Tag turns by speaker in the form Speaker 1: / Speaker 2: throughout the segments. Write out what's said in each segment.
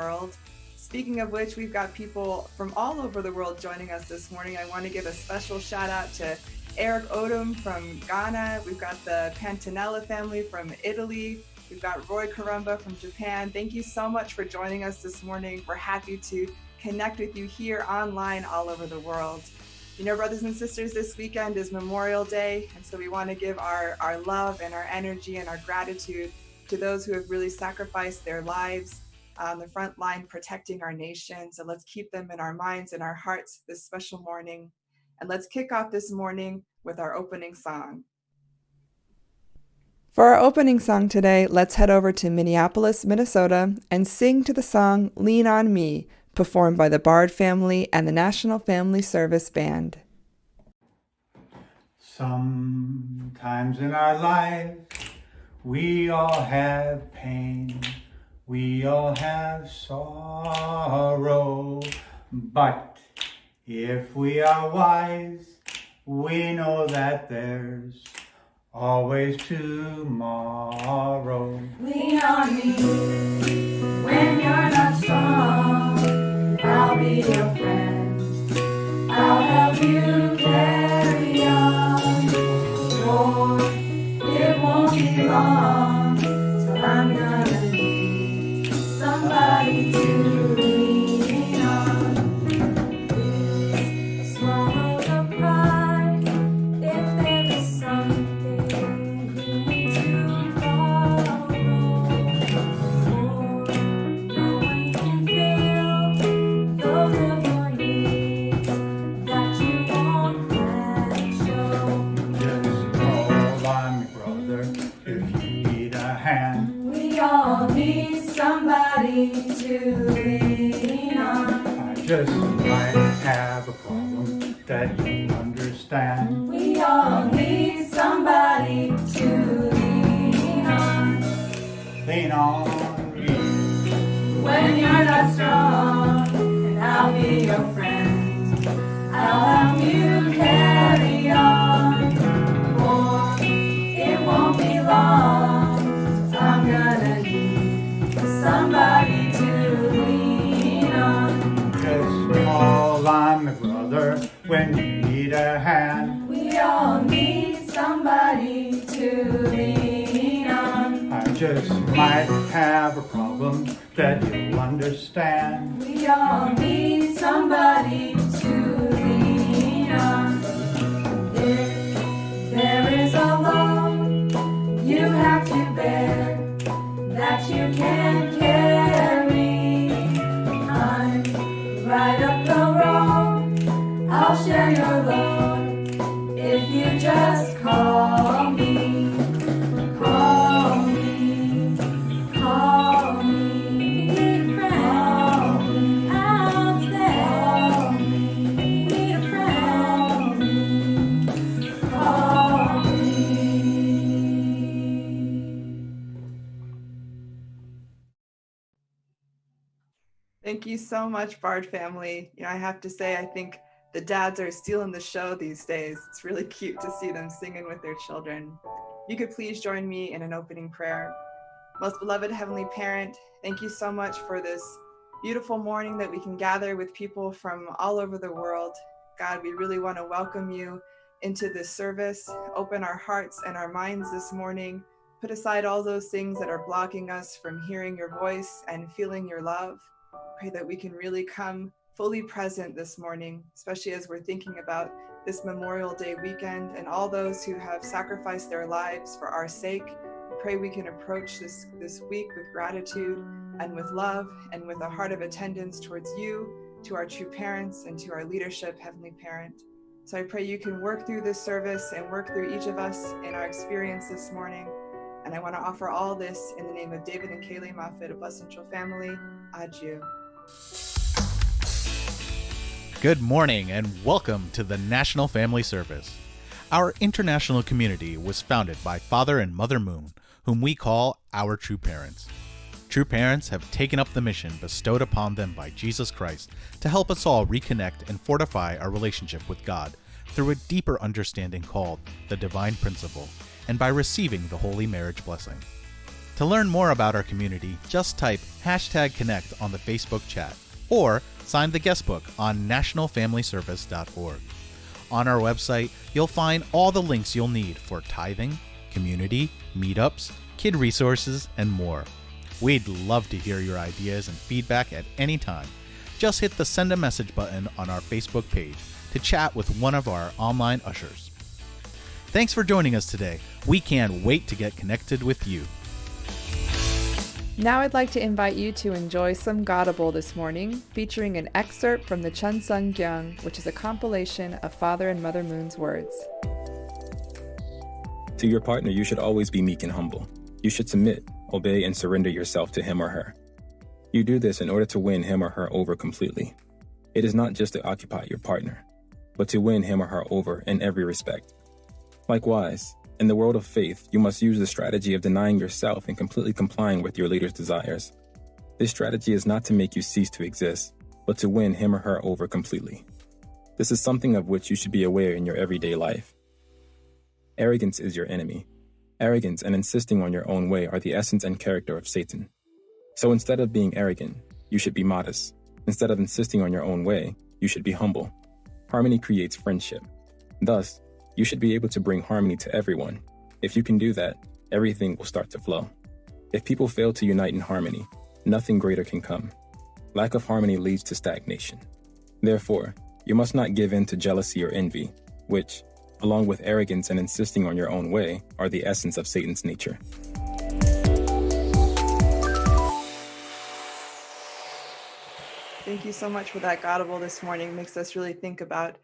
Speaker 1: world. Speaking of which, we've got people from all over the world joining us this morning. I want to give a special shout out to Eric Odom from Ghana. We've got the Pantanella family from Italy. We've got Roy Karumba from Japan. Thank you so much for joining us this morning. We're happy to connect with you here online all over the world. You know, brothers and sisters, this weekend is Memorial Day, and so we want to give our love and our energy and our gratitude to those who have really sacrificed their lives on the front line protecting our nation. So let's keep them in our minds and our hearts this special morning. And let's kick off this morning with our opening song. For our opening song today, let's head over to Minneapolis, Minnesota, and sing to the song Lean on Me, performed by the Bard family and the National Family Service Band.
Speaker 2: Sometimes in our life, we all have pain, we all have sorrow, but if we are wise, we know that there's always tomorrow.
Speaker 3: Lean on me when you're not strong. I'll be your friend. I'll help you carry on. For it won't be long till I'm gonna need somebody to lean on. Please swallow the pride if there is something you need to borrow. No one can fill those of your needs that you won't let show.
Speaker 2: Just call on me, brother, if you need a hand.
Speaker 3: We all need somebody to lean on.
Speaker 2: I just might have a problem that you understand.
Speaker 3: We all need somebody to lean on.
Speaker 2: Lean on me.
Speaker 3: When you're not strong, and I'll be your friend. I'll help you carry on. For it won't be long till I'm gonna need somebody to lean on.
Speaker 2: Just call on me, brother, when you need a hand.
Speaker 3: We all need somebody to lean on.
Speaker 2: I just might have a problem that you'll understand.
Speaker 3: We all need somebody to lean on. If there is a load you have to bear that you can't carry, I'm right up the road. I'll share your load if you just call me. Call me, call me. If you need a friend, I'll be there. Need a friend, call me.
Speaker 1: Thank you so much, Bard family. You know, I have to say, I think the dads are stealing the show these days. It's really cute to see them singing with their children. You could please join me in an opening prayer. Most beloved Heavenly Parent, thank you so much for this beautiful morning that we can gather with people from all over the world. God, we really want to welcome you into this service. Open our hearts and our minds this morning. Put aside all those things that are blocking us from hearing your voice and feeling your love. Pray that we can really come fully present this morning, especially as we're thinking about this Memorial Day weekend and all those who have sacrificed their lives for our sake. Pray we can approach this week with gratitude and with love and with a heart of attendance towards you, to our true parents, and to our leadership, Heavenly Parent. So I pray you can work through this service and work through each of us in our experience this morning. And I want to offer all this in the name of David and Kaylee Moffett of Blessed Central Family. Adieu.
Speaker 4: Good morning and welcome to the National Family Service. Our international community was founded by Father and Mother Moon, whom we call our true parents. True parents have taken up the mission bestowed upon them by Jesus Christ to help us all reconnect and fortify our relationship with God through a deeper understanding called the divine principle, and by receiving the holy marriage blessing. To learn more about our community, just type #Connect on the Facebook chat or sign the guest book on nationalfamilyservice.org. On our website, you'll find all the links you'll need for tithing, community, meetups, kid resources, and more. We'd love to hear your ideas and feedback at any time. Just hit the send a message button on our Facebook page to chat with one of our online ushers. Thanks for joining us today. We can't wait to get connected with you.
Speaker 1: Now I'd like to invite you to enjoy some Godable this morning, featuring an excerpt from the Chun Sung Gyeong, which is a compilation of Father and Mother Moon's words.
Speaker 5: To your partner, you should always be meek and humble. You should submit, obey, and surrender yourself to him or her. You do this in order to win him or her over completely. It is not just to occupy your partner, but to win him or her over in every respect. Likewise, in the world of faith, you must use the strategy of denying yourself and completely complying with your leader's desires. This strategy is not to make you cease to exist, but to win him or her over completely. This is something of which you should be aware in your everyday life. Arrogance is your enemy. Arrogance and insisting on your own way are the essence and character of Satan. So instead of being arrogant, you should be modest. Instead of insisting on your own way, you should be humble. Harmony creates friendship. Thus, you should be able to bring harmony to everyone. If you can do that, everything will start to flow. If people fail to unite in harmony, nothing greater can come. Lack of harmony leads to stagnation. Therefore, you must not give in to jealousy or envy, which, along with arrogance and insisting on your own way, are the essence of Satan's nature.
Speaker 1: Thank you so much for that Godable this morning. It makes us really think about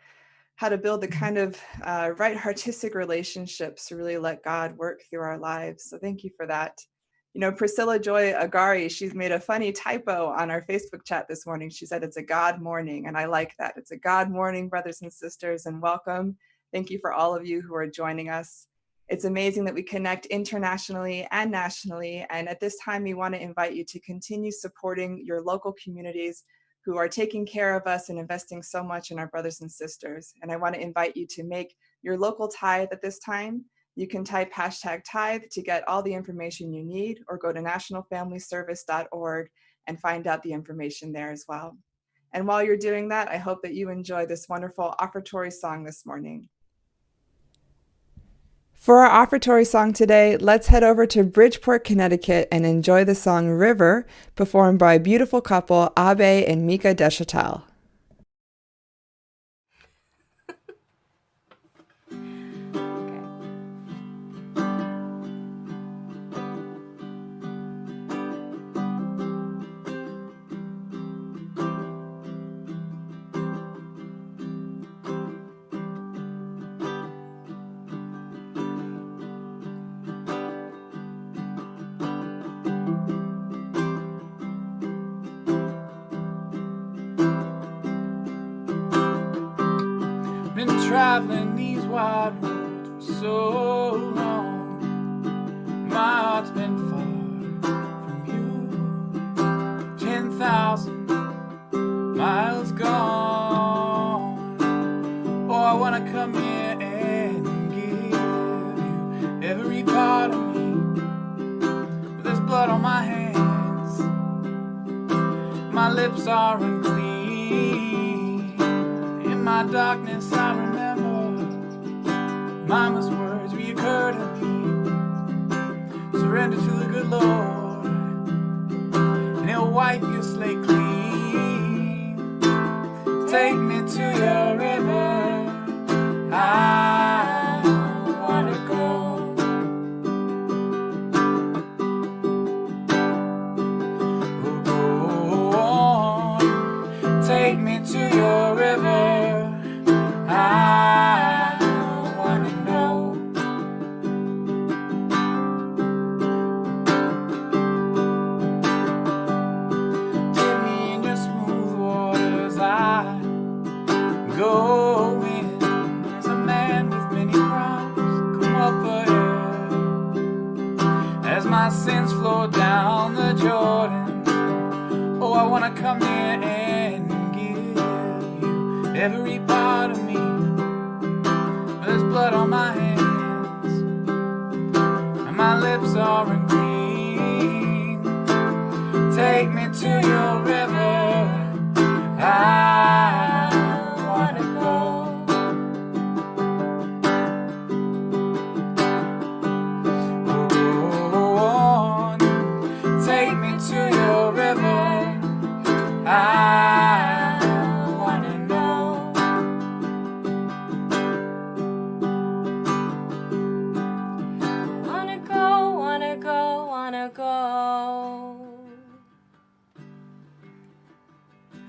Speaker 1: how to build the kind of right artistic relationships to really let God work through our lives. So thank you for that. You know, Priscilla Joy Agari, she's made a funny typo on our Facebook chat this morning. She said it's a God morning, and I like that. It's a God morning, brothers and sisters, and welcome. Thank you for all of you who are joining us. It's amazing that we connect internationally and nationally, and at this time, we want to invite you to continue supporting your local communities who are taking care of us and investing so much in our brothers and sisters. And I want to invite you to make your local tithe at this time. You can type #tithe to get all the information you need, or go to nationalfamilyservice.org and find out the information there as well. And while you're doing that, I hope that you enjoy this wonderful offertory song this morning. For our offertory song today, let's head over to Bridgeport, Connecticut and enjoy the song River, performed by a beautiful couple, Abe and Mika Deschatel.
Speaker 2: Been traveling these wide roads for so long. My heart's been far from you. 10,000 miles gone. Oh, I wanna come here and give you every part of me. But there's blood on my hands. My lips are unclean. In my darkness I remember Mama's words reoccur to me. Surrender to the good Lord, and He'll wipe your slate clean. Take me to your river, I wanna go. Oh, go on, take me to your river. I wanna know. Dip me in your smooth waters, I go in. As a man with many crimes, come up for air. As my sins flow down the Jordan, oh, I wanna come here and give you every part of me. There's blood on my hands, and my lips are unclean. take me to your river. I wanna go. Go on, take me to your river. I wanna know.
Speaker 3: Wanna go, wanna go, wanna go.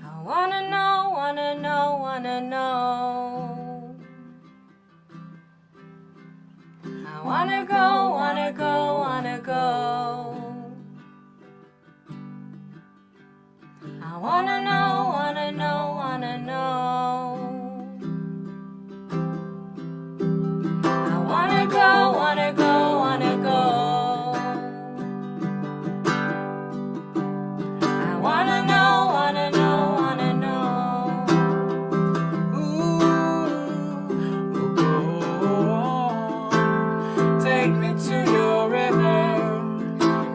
Speaker 3: I wanna know, wanna know, wanna know. I wanna go, wanna go, wanna go. I wanna know, wanna know, wanna know. I wanna go, wanna go, wanna go. I wanna know, wanna know, wanna know.
Speaker 2: Ooh, go on, take me to your river.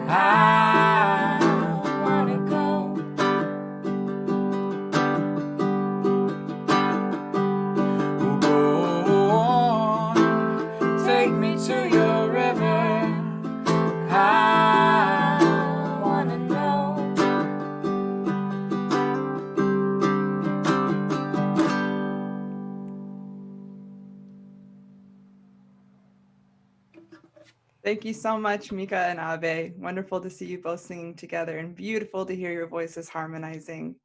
Speaker 2: I
Speaker 3: Wanna go.
Speaker 2: go on, take me to your river. I
Speaker 3: Wanna know.
Speaker 1: Thank you so much, Mika and Abe. Wonderful to see you both singing together and beautiful to hear your voices harmonizing.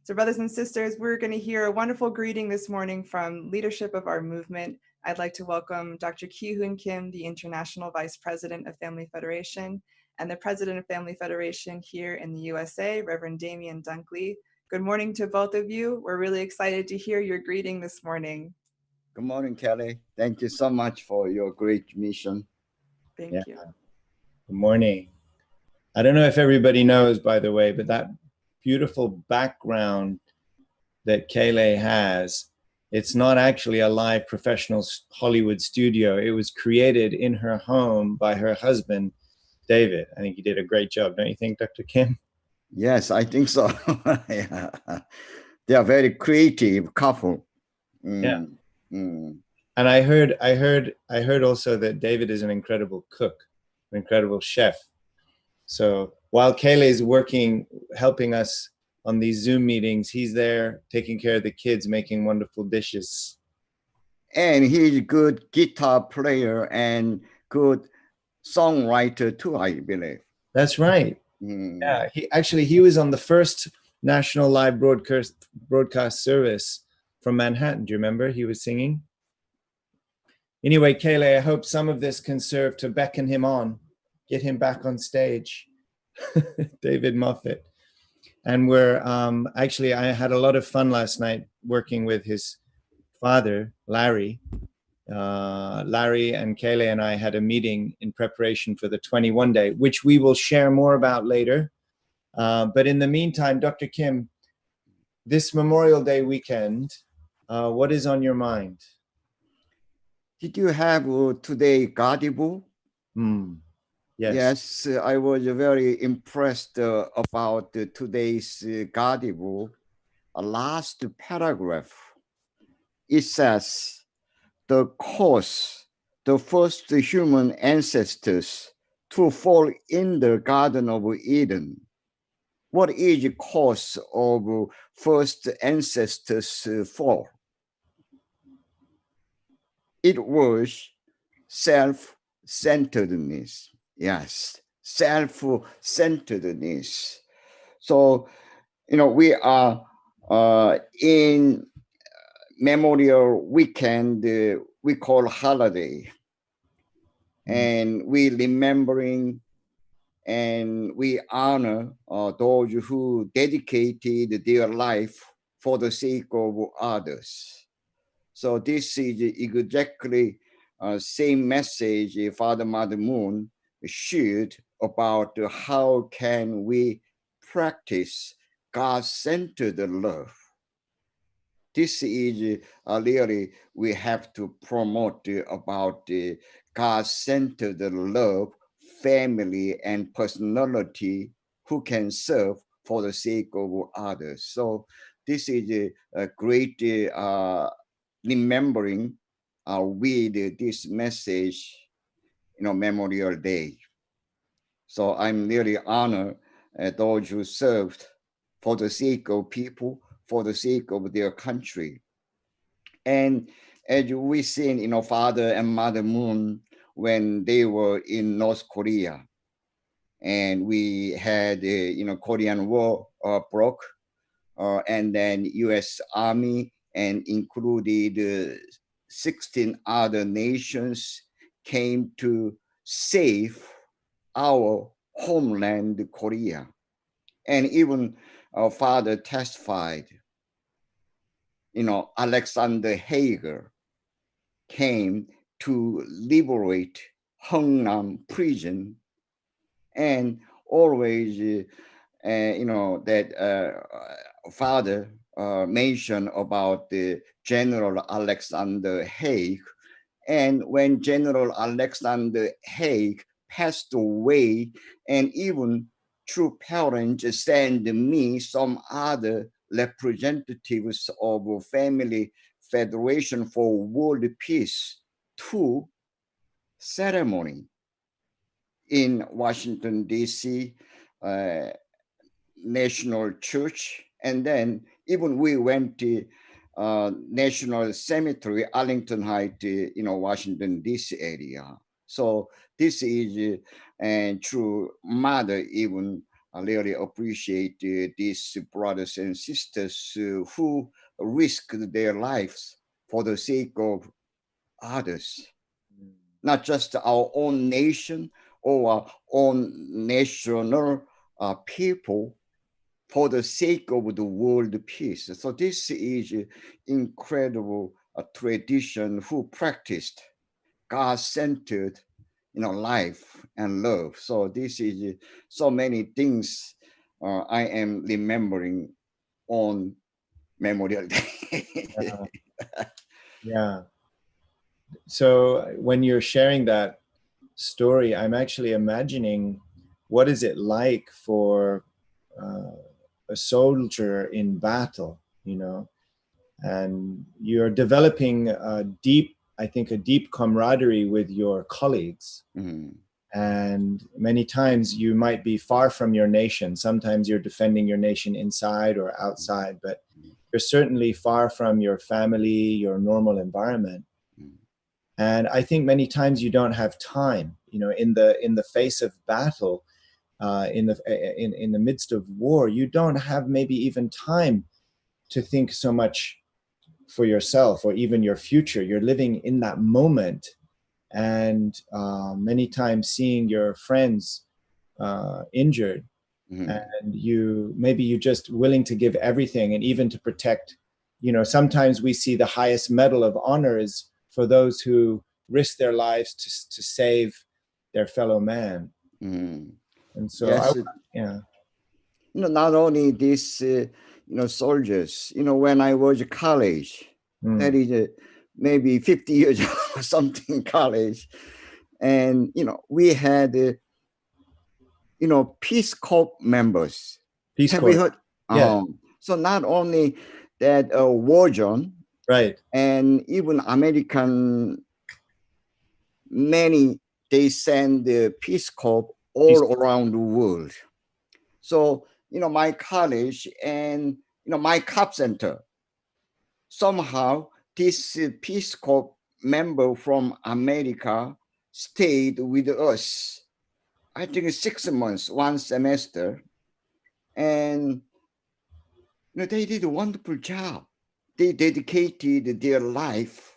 Speaker 1: So brothers and sisters, we're going to hear a wonderful greeting this morning from leadership of our movement. I'd like to welcome Dr. Ki-Hoon Kim, the International Vice President of Family Federation, and the President of Family Federation here in the USA, Reverend Damian Dunkley. Good morning to both of you. We're really excited to hear your greeting this morning.
Speaker 6: Good morning, Kelly. Thank you so much for your great mission.
Speaker 1: Thank
Speaker 7: Yeah.
Speaker 1: you.
Speaker 7: Good morning. I don't know if everybody knows, by the way, but that beautiful background that Kayleigh has, it's not actually a live professional Hollywood studio. It was created in her home by her husband, David. I think he did a great job. Don't you think, Dr. Kim?
Speaker 6: Yes, I think so. Yeah. They are very creative couple.
Speaker 7: Yeah.
Speaker 6: Mm.
Speaker 7: And I heard also that David is an incredible cook, an incredible chef. So while Kayleigh is working, helping us on these Zoom meetings, he's there taking care of the kids, making wonderful dishes.
Speaker 6: And he's a good guitar player and good songwriter too, I believe.
Speaker 7: That's right.
Speaker 6: Mm.
Speaker 7: Yeah, he was on the first national live broadcast service from Manhattan. Do you remember? He was singing. Anyway, Kayleigh, I hope some of this can serve to beckon him on, get him back on stage. David Moffat. And we're actually, I had a lot of fun last night working with his father, Larry. Larry and Kayleigh and I had a meeting in preparation for the 21 Day, which we will share more about later. But in the meantime, Dr. Kim, this Memorial Day weekend, what is on your mind?
Speaker 6: Did you have today Godible?
Speaker 7: Yes.
Speaker 6: Yes, I was very impressed about today's Godible. Last paragraph, it says, the cause, the first human ancestors to fall in the Garden of Eden. What is the cause of first ancestors fall? It was self-centeredness. Yes, self-centeredness. So, we are in Memorial Weekend, we call holiday. And we remembering and we honor those who dedicated their life for the sake of others. So this is exactly same message Father Mother Moon shared about how can we practice God-centered love. This is really we have to promote about God-centered love, family and personality who can serve for the sake of others. So this is a great remembering with this message, Memorial Day. So I'm really honored those who served for the sake of people, for the sake of their country. And as we seen, Father and Mother Moon when they were in North Korea, and we had Korean War broke, and then U.S. Army and included 16 other nations came to save our homeland, Korea. And even our father testified, Alexander Hager came to liberate Hungnam prison, and always, that father mentioned about the General Alexander Haig. And when General Alexander Haig passed away, and even true parents sent me some other representatives of Family Federation for World Peace to ceremony in Washington, D.C., National Church. And then even we went to National Cemetery, Arlington Heights, Washington, D.C. area. So this is and true mother even really appreciate these brothers and sisters who risk their lives for the sake of others, not just our own nation or our own national people, for the sake of the world peace. So this is incredible tradition who practiced God-centered, life and love. So this is so many things I am remembering on Memorial Day.
Speaker 7: Yeah. So when you're sharing that story, I'm actually imagining what is it like for a soldier in battle, and you're developing a deep camaraderie with your colleagues.
Speaker 6: Mhm.
Speaker 7: And many times you might be far from your nation. Sometimes you're defending your nation inside or outside, but you're certainly far from your family, your normal environment. And I think many times you don't have time, in the face of battle, in the midst of war, you don't have maybe even time to think so much for yourself or even your future. You're living in that moment, and many times seeing your friends injured, and you just willing to give everything, and even to protect. Sometimes we see the highest medal of honor is for those who risk their lives to save their fellow man. And so
Speaker 6: Yes,
Speaker 7: yeah.
Speaker 6: not only these, soldiers, when I was in college, that is maybe 50 years or something college. And, we had, Peace Corps members.
Speaker 7: Peace
Speaker 6: Have
Speaker 7: Corps.
Speaker 6: you heard?
Speaker 7: Yeah.
Speaker 6: So not only that war zone,
Speaker 7: Right.
Speaker 6: and even American, many, they send the Peace Corps all around the world. So, my college and, my COP center, somehow this Peace Corps member from America stayed with us, I think 6 months, one semester. And, they did a wonderful job. They dedicated their life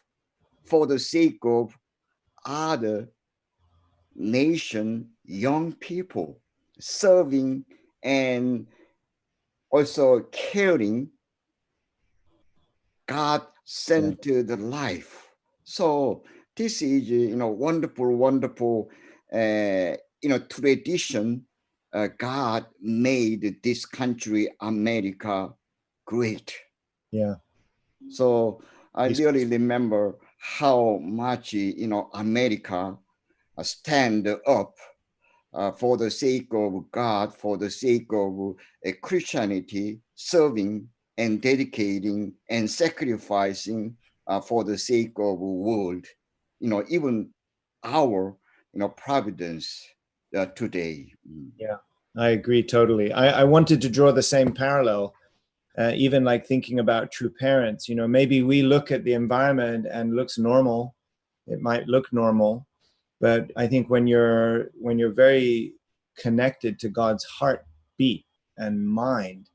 Speaker 6: for the sake of other nation, young people, serving and also caring God-centered life. So this is, wonderful, wonderful, tradition. God made this country, America, great.
Speaker 7: Yeah.
Speaker 6: So I really remember how much, America stand up for the sake of God, for the sake of Christianity, serving and dedicating and sacrificing for the sake of the world, even our, providence today.
Speaker 7: Yeah, I agree totally. I wanted to draw the same parallel, even like thinking about true parents. Maybe we look at the environment and looks normal. It might look normal, but I think when you're very connected to God's heartbeat and mind,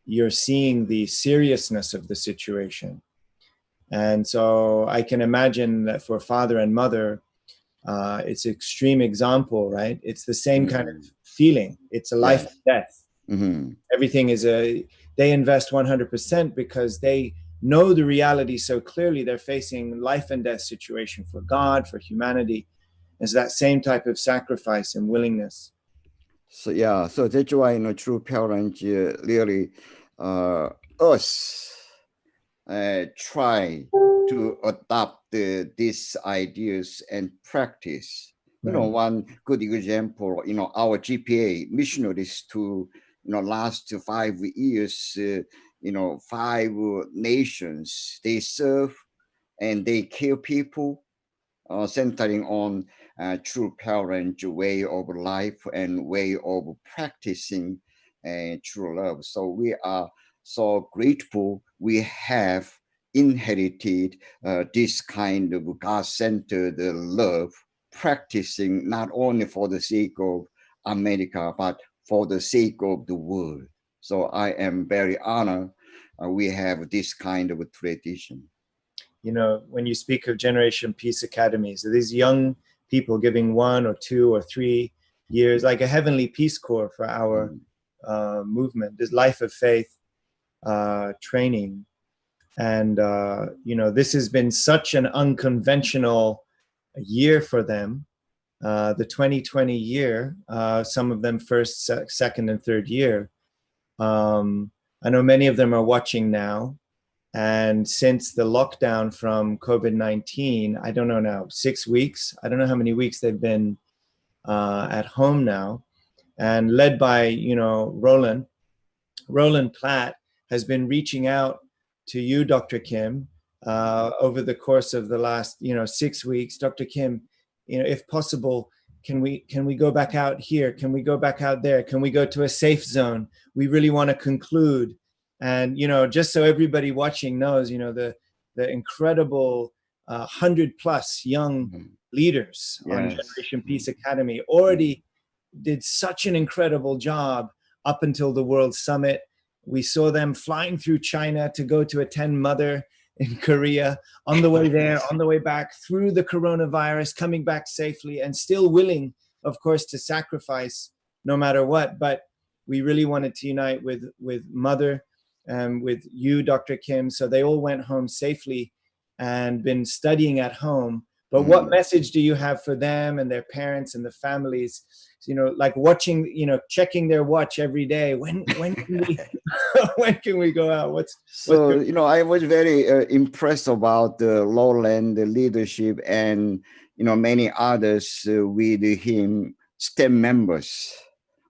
Speaker 7: you're seeing the seriousness of the situation. And so I can imagine that for father and mother, it's an extreme example, right? It's the same kind of feeling. It's a life and death. Everything is they invest 100% because they know the reality so clearly. They're facing life and death situation for God, for humanity. It's that same type of sacrifice and willingness.
Speaker 6: So yeah, so that's why true parents really us try to adopt these ideas and practice. One good example, our GPA missionaries to last 5 years, 5 nations they serve and they care people, centering on true parent way of life and way of practicing true love. So we are so grateful we have inherited this kind of God-centered love, practicing not only for the sake of America, but for the sake of the world. So I am very honored we have this kind of tradition.
Speaker 7: When you speak of Generation Peace Academies, these young people giving 1 or 2 or 3 years, like a heavenly Peace Corps for our movement, this life of faith training. And, this has been such an unconventional year for them. The 2020 year, some of them first, second, and third year. I know many of them are watching now. And since the lockdown from COVID-19, I don't know now, 6 weeks, I don't know how many weeks they've been at home now, and led by, Roland Platt has been reaching out to you, Dr. Kim, over the course of the last, 6 weeks. Dr. Kim, if possible, can we go back out here? Can we go back out there? Can we go to a safe zone? We really want to conclude. And, just so everybody watching knows, the incredible 100+ young leaders on Generation Peace Academy already did such an incredible job up until the World Summit. We saw them flying through China to go to attend Mother in Korea, on the way there, on the way back, through the coronavirus, coming back safely, and still willing, of course, to sacrifice no matter what. But we really wanted to unite with Mother and with you, Dr. Kim. So they all went home safely and been studying at home. But what message do you have for them and their parents and the families? Like watching, checking their watch every day. When can we when can we go out?
Speaker 6: I was very impressed about the Lowland leadership and many others with him, STEM members,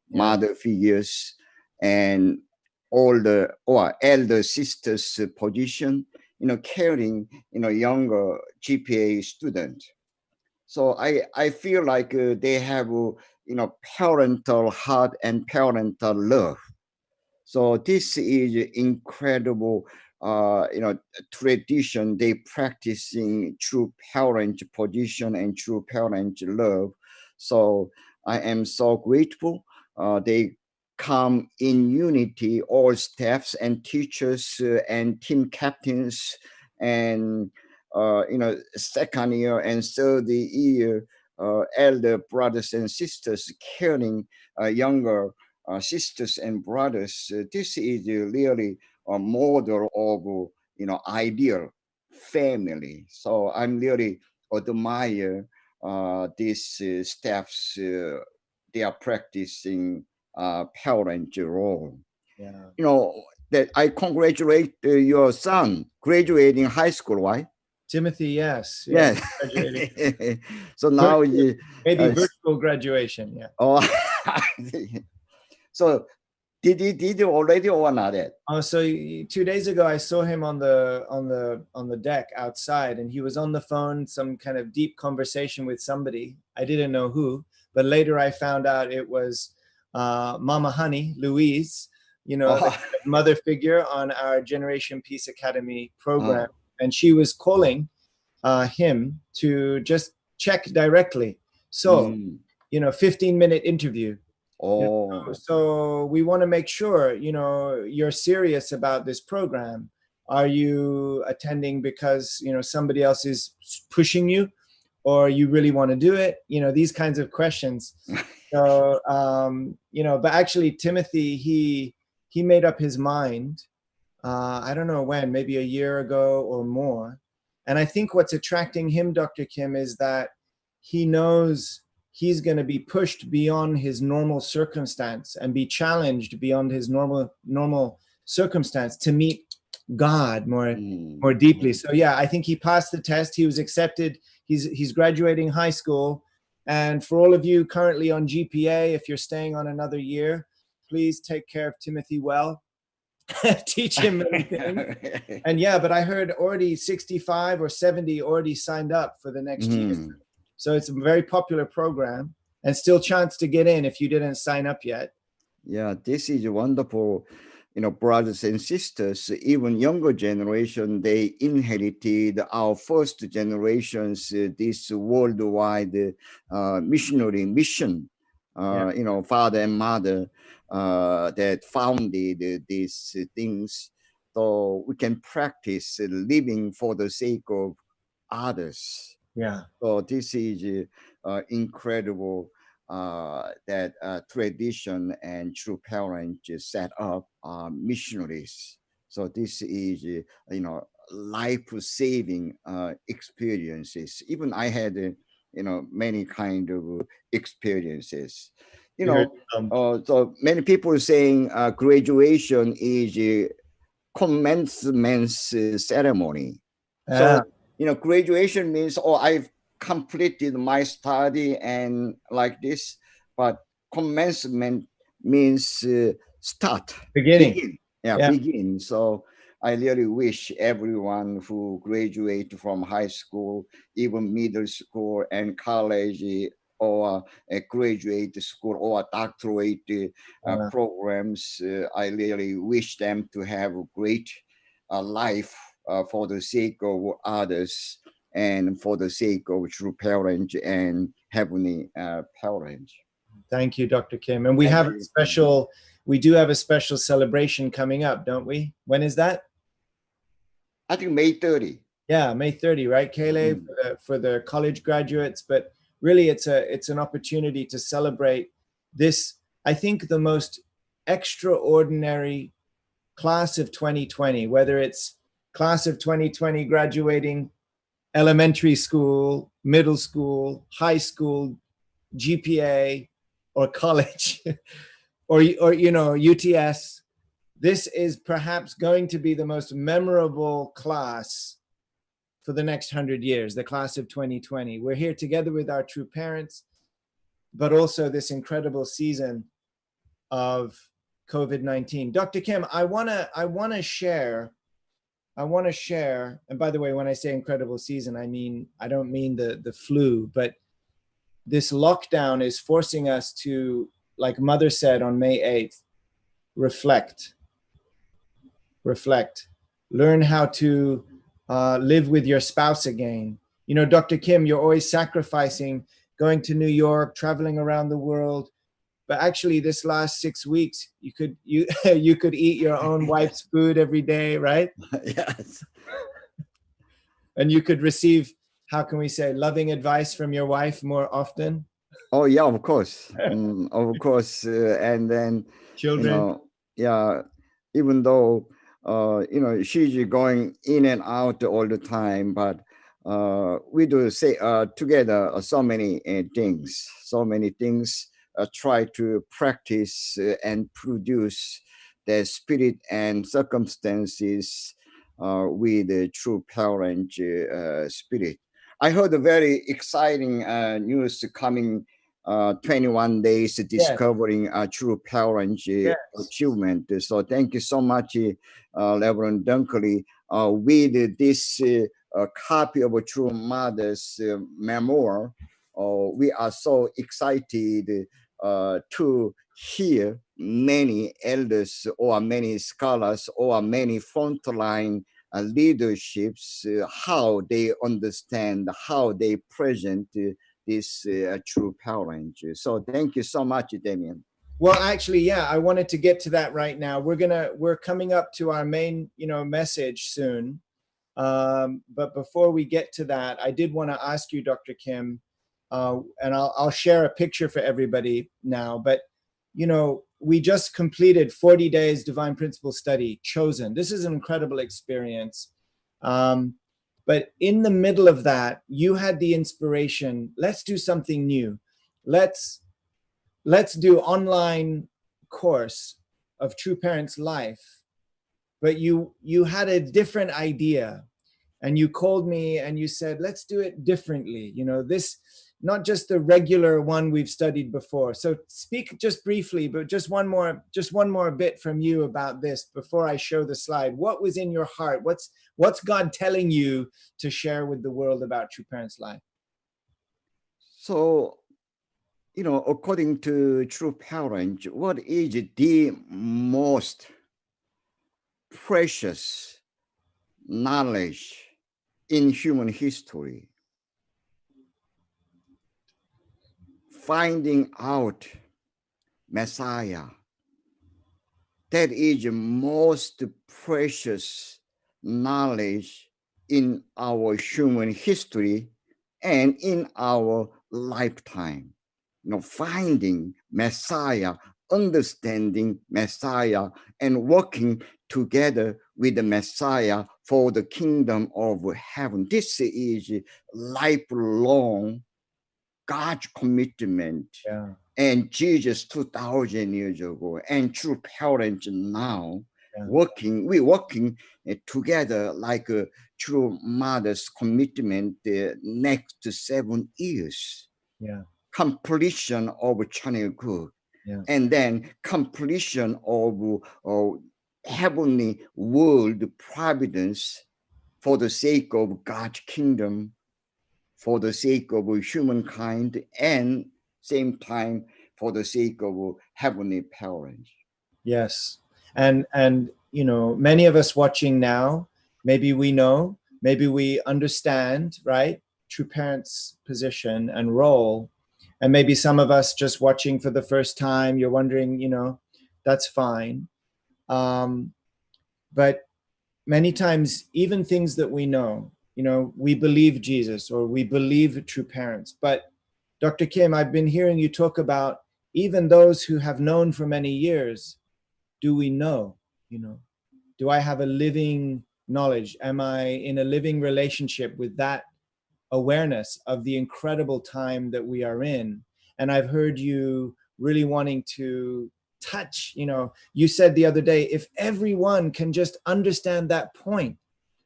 Speaker 6: mother figures, and all the elder sisters position, caring, younger GPA student. So I feel like they have, parental heart and parental love. So this is incredible, tradition. They practicing true parent position and true parent love. So I am so grateful. They come in unity, all staffs and teachers and team captains and second year and third year elder brothers and sisters caring younger sisters and brothers. This is really a model of ideal family. So I'm really admire these staffs. They are practicing parent role. That I congratulate your son graduating high school, right?
Speaker 7: Timothy, yes.
Speaker 6: Yeah.
Speaker 7: Graduated.
Speaker 6: So now
Speaker 7: Maybe virtual graduation, yeah.
Speaker 6: Oh, so did you already or not yet?
Speaker 7: Oh, so 2 days ago I saw him on the deck outside, and he was on the phone, some kind of deep conversation with somebody. I didn't know who, but later I found out it was Mama Honey, Louise, the mother figure on our Generation Peace Academy program, and she was calling him to just check directly. So 15-minute interview. So we want to make sure, you're serious about this program. Are you attending because, somebody else is pushing you, or you really want to do it? These kinds of questions. So, but actually Timothy, he made up his mind. I don't know when, maybe a year ago or more. And I think what's attracting him, Dr. Kim, is that he knows he's going to be pushed beyond his normal circumstance and be challenged beyond his normal circumstance to meet God more deeply. So yeah, I think he passed the test. He was accepted. He's graduating high school. And for all of you currently on GPA, if you're staying on another year, please take care of Timothy well. Teach him everything. And yeah, but I heard already 65 or 70 already signed up for the next year. So it's a very popular program, and still chance to get in if you didn't sign up yet.
Speaker 6: Yeah, this is wonderful. Brothers and sisters, even younger generation, they inherited our first generations, this worldwide missionary mission. Father and mother that founded these things, so we can practice living for the sake of others.
Speaker 7: Yeah.
Speaker 6: So this is incredible that tradition and true parents set up missionaries. So this is life-saving experiences. Even I had many kind of experiences. So many people saying graduation is a commencement ceremony. So graduation means, I've completed my study and like this, but commencement means start,
Speaker 7: begin.
Speaker 6: Begin. So I really wish everyone who graduate from high school, even middle school and college, or a graduate school or doctorate programs, I really wish them to have a great life for the sake of others and for the sake of true parents and heavenly parents.
Speaker 7: Thank you, Dr. Kim. And we do have a special celebration coming up, don't we? When is that?
Speaker 6: I think May 30.
Speaker 7: Yeah, May 30, right, Kayleigh, for the college graduates. But really, it's an opportunity to celebrate this, I think, the most extraordinary class of 2020, whether it's class of 2020 graduating elementary school, middle school, high school, GPA, or college, or UTS. This is perhaps going to be the most memorable class for the next 100 years, the class of 2020. We're here together with our true parents, but also this incredible season of COVID-19. Dr. Kim, I want to share, and by the way, when I say incredible season, I don't mean the flu, but this lockdown is forcing us to, like Mother said on May 8th, reflect, learn how to live with your spouse again. Dr. Kim, you're always sacrificing, going to New York, traveling around the world. But actually, this last 6 weeks, you could eat your own wife's food every day, right?
Speaker 6: Yes.
Speaker 7: And you could receive, how can we say, loving advice from your wife more often?
Speaker 6: Oh yeah, of course, of course. And then
Speaker 7: children.
Speaker 6: Even though she's going in and out all the time, but we do say together so many things. Try to practice and produce the spirit and circumstances with the true parent spirit. I heard a very exciting news coming 21 days
Speaker 7: Yes.
Speaker 6: discovering true parent
Speaker 7: Yes.
Speaker 6: achievement. So thank you so much, Reverend Dunkley. With this copy of a True Mother's memoir, we are so excited to hear many elders or many scholars or many frontline leaderships, how they understand, how they present this true parent. So thank you so much, Damien.
Speaker 7: Well, actually, yeah, I wanted to get to that right now. We're coming up to our main, message soon. But before we get to that, I did want to ask you, Dr. Kim, and I'll share a picture for everybody now. But we just completed 40 days Divine Principle Study, Chosen. This is an incredible experience. But in the middle of that, you had the inspiration. Let's do something new. Let's do online course of True Parents Life. But you had a different idea, and you called me and you said, let's do it differently. This, not just the regular one we've studied before. So speak just briefly, but just one more bit from you about this before I show the slide. What was in your heart? What's God telling you to share with the world about True Parents Life?
Speaker 6: So, according to True Parent, what is the most precious knowledge in human history? Finding out Messiah. That is the most precious knowledge in our human history and in our lifetime. Finding Messiah, understanding Messiah, and working together with the Messiah for the kingdom of heaven. This is lifelong God's commitment.
Speaker 7: Yeah.
Speaker 6: And Jesus 2,000 years ago, and true parents now,
Speaker 7: Yeah.
Speaker 6: we're working together like a true mother's commitment the next 7 years.
Speaker 7: Yeah.
Speaker 6: Completion of Chanukuk,
Speaker 7: Yeah.
Speaker 6: and then completion of heavenly world providence for the sake of God's kingdom, for the sake of humankind, and same time for the sake of heavenly parents.
Speaker 7: Yes. And many of us watching now, maybe we know, maybe we understand, right, True Parents' position and role. And maybe some of us just watching for the first time, you're wondering, that's fine. But many times, even things that we know, we believe Jesus or we believe True Parents. But Dr. Kim, I've been hearing you talk about even those who have known for many years. Do we know? Do I have a living knowledge? Am I in a living relationship with that awareness of the incredible time that we are in? And I've heard you really wanting to touch, you said the other day, if everyone can just understand that point,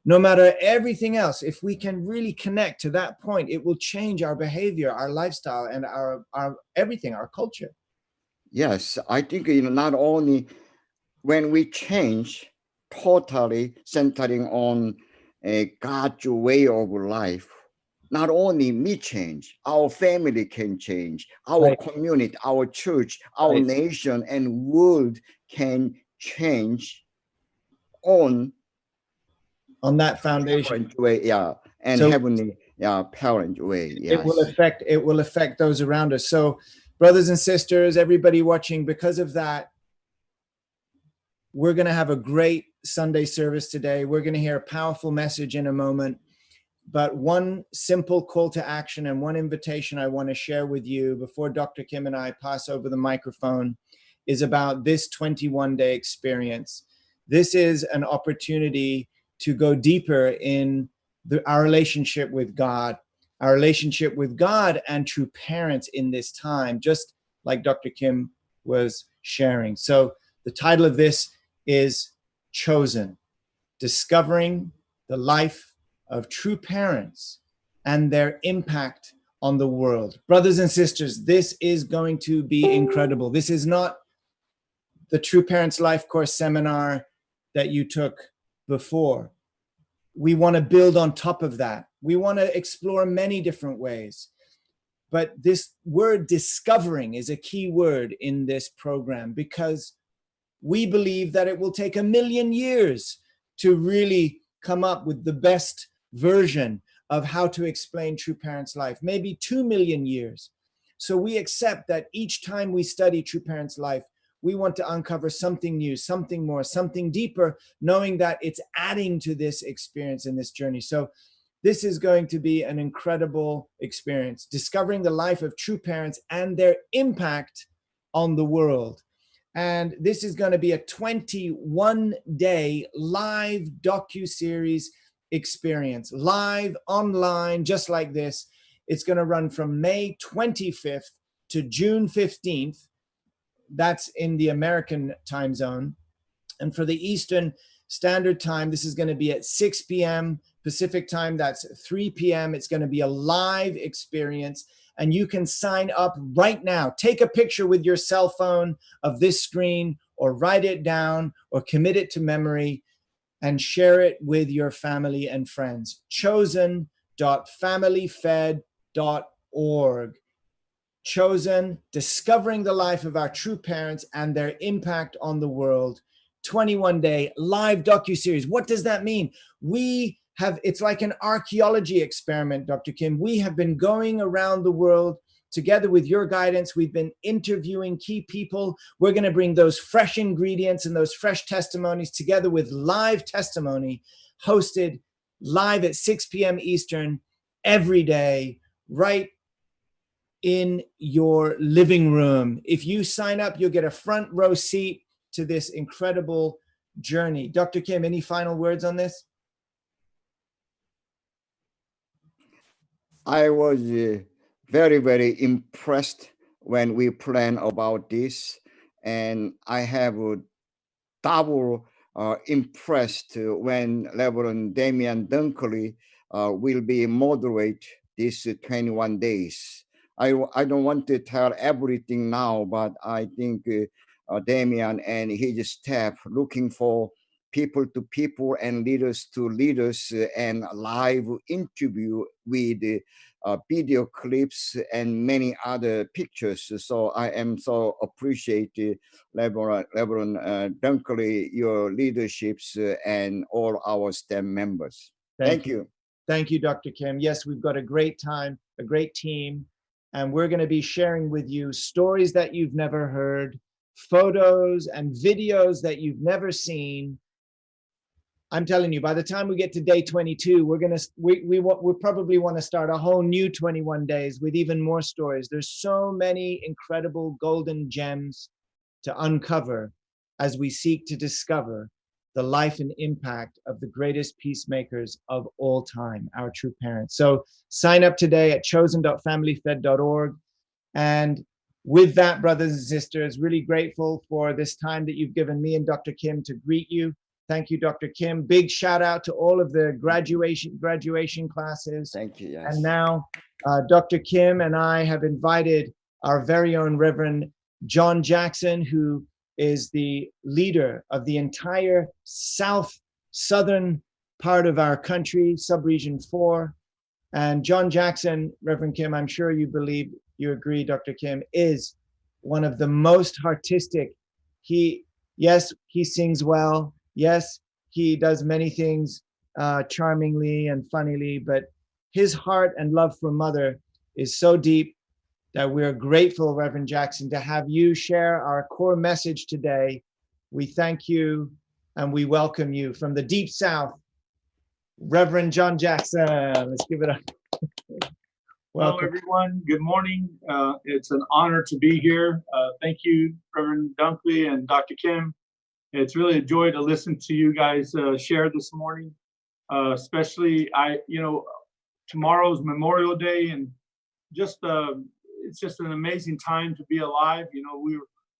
Speaker 7: no matter everything else, if we can really connect to that point, it will change our behavior, our lifestyle, and our everything, our culture.
Speaker 6: Yes, I think not only when we change totally centering on God's way of life, not only me change, our family can change, our
Speaker 7: Right.
Speaker 6: community, our church, our
Speaker 7: Right.
Speaker 6: nation, and world can change on
Speaker 7: that foundation
Speaker 6: way, yeah, and
Speaker 7: So
Speaker 6: heavenly, yeah, parent way. Yes.
Speaker 7: it will affect those around us. So brothers and sisters, everybody watching, because of that, we're going to have a great Sunday service today. We're going to hear a powerful message in a moment. But one simple call to action and one invitation I want to share with you before Dr. Kim and I pass over the microphone is about this 21-day experience. This is an opportunity to go deeper in our relationship with God, and true parents in this time, just like Dr. Kim was sharing. So the title of this is Chosen. discovering the life of true parents and their impact on the world. Brothers and sisters, this is going to be incredible. This is not the True Parents Life Course seminar that you took before. We want to build on top of that. We want to explore many different ways. But this word discovering is a key word in this program, because we believe that it will take 1,000,000 years to really come up with the best version of how to explain True Parents Life, maybe 2,000,000 years. So we accept that each time we study True Parents Life, we want to uncover something new, something more, something deeper, knowing that it's adding to this experience and this journey. So this is going to be an incredible experience, discovering the life of true parents and their impact on the world. And this is going to be a 21-day live docu-series experience, live online, just like this. It's going to run from May 25th to June 15th. That's in the American time zone. And for the Eastern Standard Time, this is going to be at 6 p.m. Pacific time. That's 3 p.m. It's going to be a live experience. And you can sign up right now. Take a picture with your cell phone of this screen, or write it down, or commit it to memory, and share it with your family and friends. chosen.familyfed.org. Chosen, discovering the life of our true parents and their impact on the world. 21-day live docuseries. What does that mean? It's like an archaeology experiment, Dr. Kim. We have been going around the world together with your guidance. We've been interviewing key people. We're going to bring those fresh ingredients and those fresh testimonies together with live testimony, hosted live at 6 p.m. Eastern every day, right in your living room. If you sign up, you'll get a front row seat to this incredible journey. Dr. Kim, any final words on this?
Speaker 6: I was very, very impressed when we planned about this, and I have double impressed when Reverend Damian Dunkley will be moderate this 21 days. I don't want to tell everything now, but I think Damian and his staff looking for people to people and leaders to leaders and live interview with video clips and many other pictures. So I am so appreciate Reverend Dunkley, your leaderships and all our staff members. Thank you.
Speaker 7: Thank you, Dr. Kim. Yes, we've got a great time, a great team, and we're going to be sharing with you stories that you've never heard, photos and videos that you've never seen. I'm telling you, by the time we get to day 22, we probably want to start a whole new 21 days with even more stories. There's so many incredible golden gems to uncover as we seek to discover the life and impact of the greatest peacemakers of all time, our true parents. So sign up today at chosen.familyfed.org. And with that, brothers and sisters, really grateful for this time that you've given me and Dr. Kim to greet you. Thank you, Dr. Kim. Big shout out to all of the graduation classes.
Speaker 6: Thank you. Yes.
Speaker 7: And now Dr. Kim and I have invited our very own Reverend John Jackson, who is the leader of the entire southern part of our country, subregion 4. And John Jackson, Reverend Kim, I'm sure you agree, Dr. Kim, is one of the most artistic. Yes, he sings well. Yes, he does many things charmingly and funnily, but his heart and love for Mother is so deep that we're grateful, Reverend Jackson, to have you share our core message today. We thank you and we welcome you from the Deep South, Reverend John Jackson. Let's give it up.
Speaker 8: Hello, everyone. Good morning. It's an honor to be here. Thank you, Reverend Dunkley and Dr. Kim. It's really a joy to listen to you guys share this morning. Especially, tomorrow's Memorial Day, and it's just an amazing time to be alive.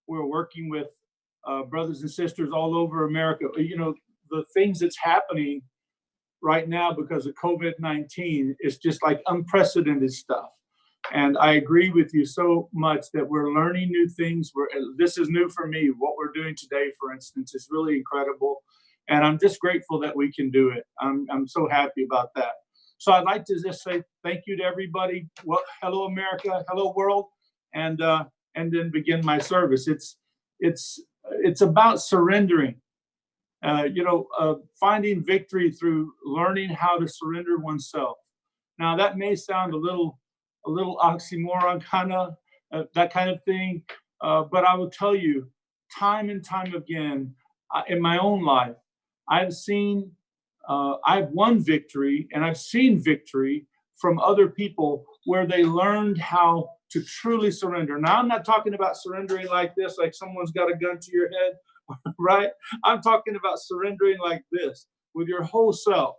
Speaker 8: We're working with brothers and sisters all over America. the things that's happening right now because of COVID-19 is just like unprecedented stuff. And I agree with you so much that we're learning new things. This is new for me. What we're doing today, for instance, is really incredible. And I'm just grateful that we can do it. I'm so happy about that. So I'd like to just say thank you to everybody. Well, hello, America. Hello, world. And then begin my service. It's about surrendering. Finding victory through learning how to surrender oneself. Now that may sound a little oxymoron, kind of that kind of thing, but I will tell you, time and time again, in my own life, I've won victory, and I've seen victory from other people where they learned how to truly surrender. Now I'm not talking about surrendering like this, like someone's got a gun to your head. Right? I'm talking about surrendering like this with your whole self.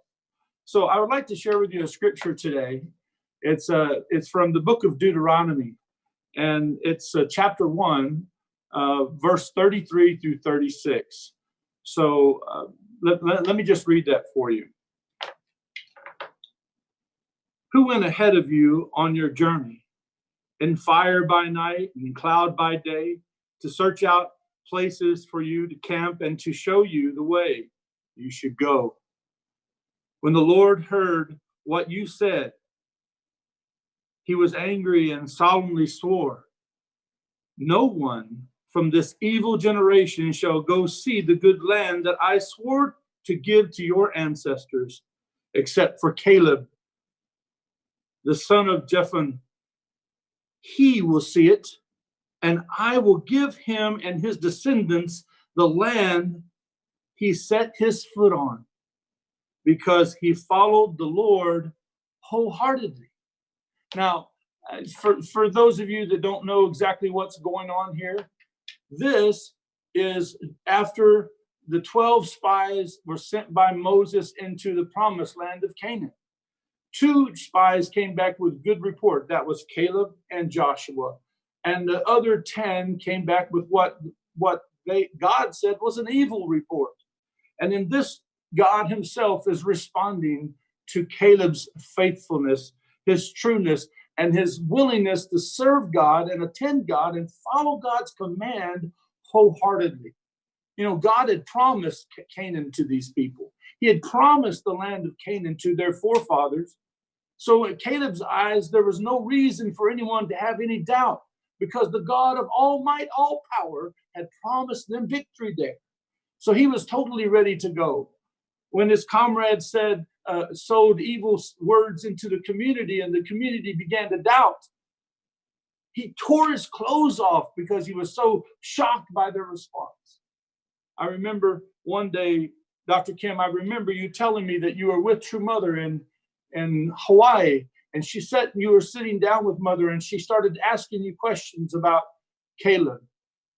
Speaker 8: So I would like to share with you a scripture today. It's from the book of Deuteronomy, and it's chapter 1, verse 33 through 36. So let me just read that for you. Who went ahead of you on your journey, in fire by night and in cloud by day, to search out places for you to camp and to show you the way you should go? When the Lord heard what you said, he was angry and solemnly swore, no one from this evil generation shall go see the good land that I swore to give to your ancestors, except for Caleb, the son of Jephunneh. He will see it, and I will give him and his descendants the land he set his foot on, because he followed the Lord wholeheartedly. Now, for those of you that don't know exactly what's going on here, this is after the 12 spies were sent by Moses into the promised land of Canaan. 2 spies came back with good report. That was Caleb and Joshua. And the other 10 came back with what God said was an evil report. And in this, God himself is responding to Caleb's faithfulness, his trueness, and his willingness to serve God and attend God and follow God's command wholeheartedly. You know, God had promised Canaan to these people. He had promised the land of Canaan to their forefathers. So in Caleb's eyes, there was no reason for anyone to have any doubt, because the God of all might, all power had promised them victory there. So he was totally ready to go. When his comrades sowed evil words into the community, and the community began to doubt, he tore his clothes off because he was so shocked by their response. I remember one day, Dr. Kim, I remember you telling me that you were with True Mother in Hawaii, and you were sitting down with Mother, and she started asking you questions about Caleb,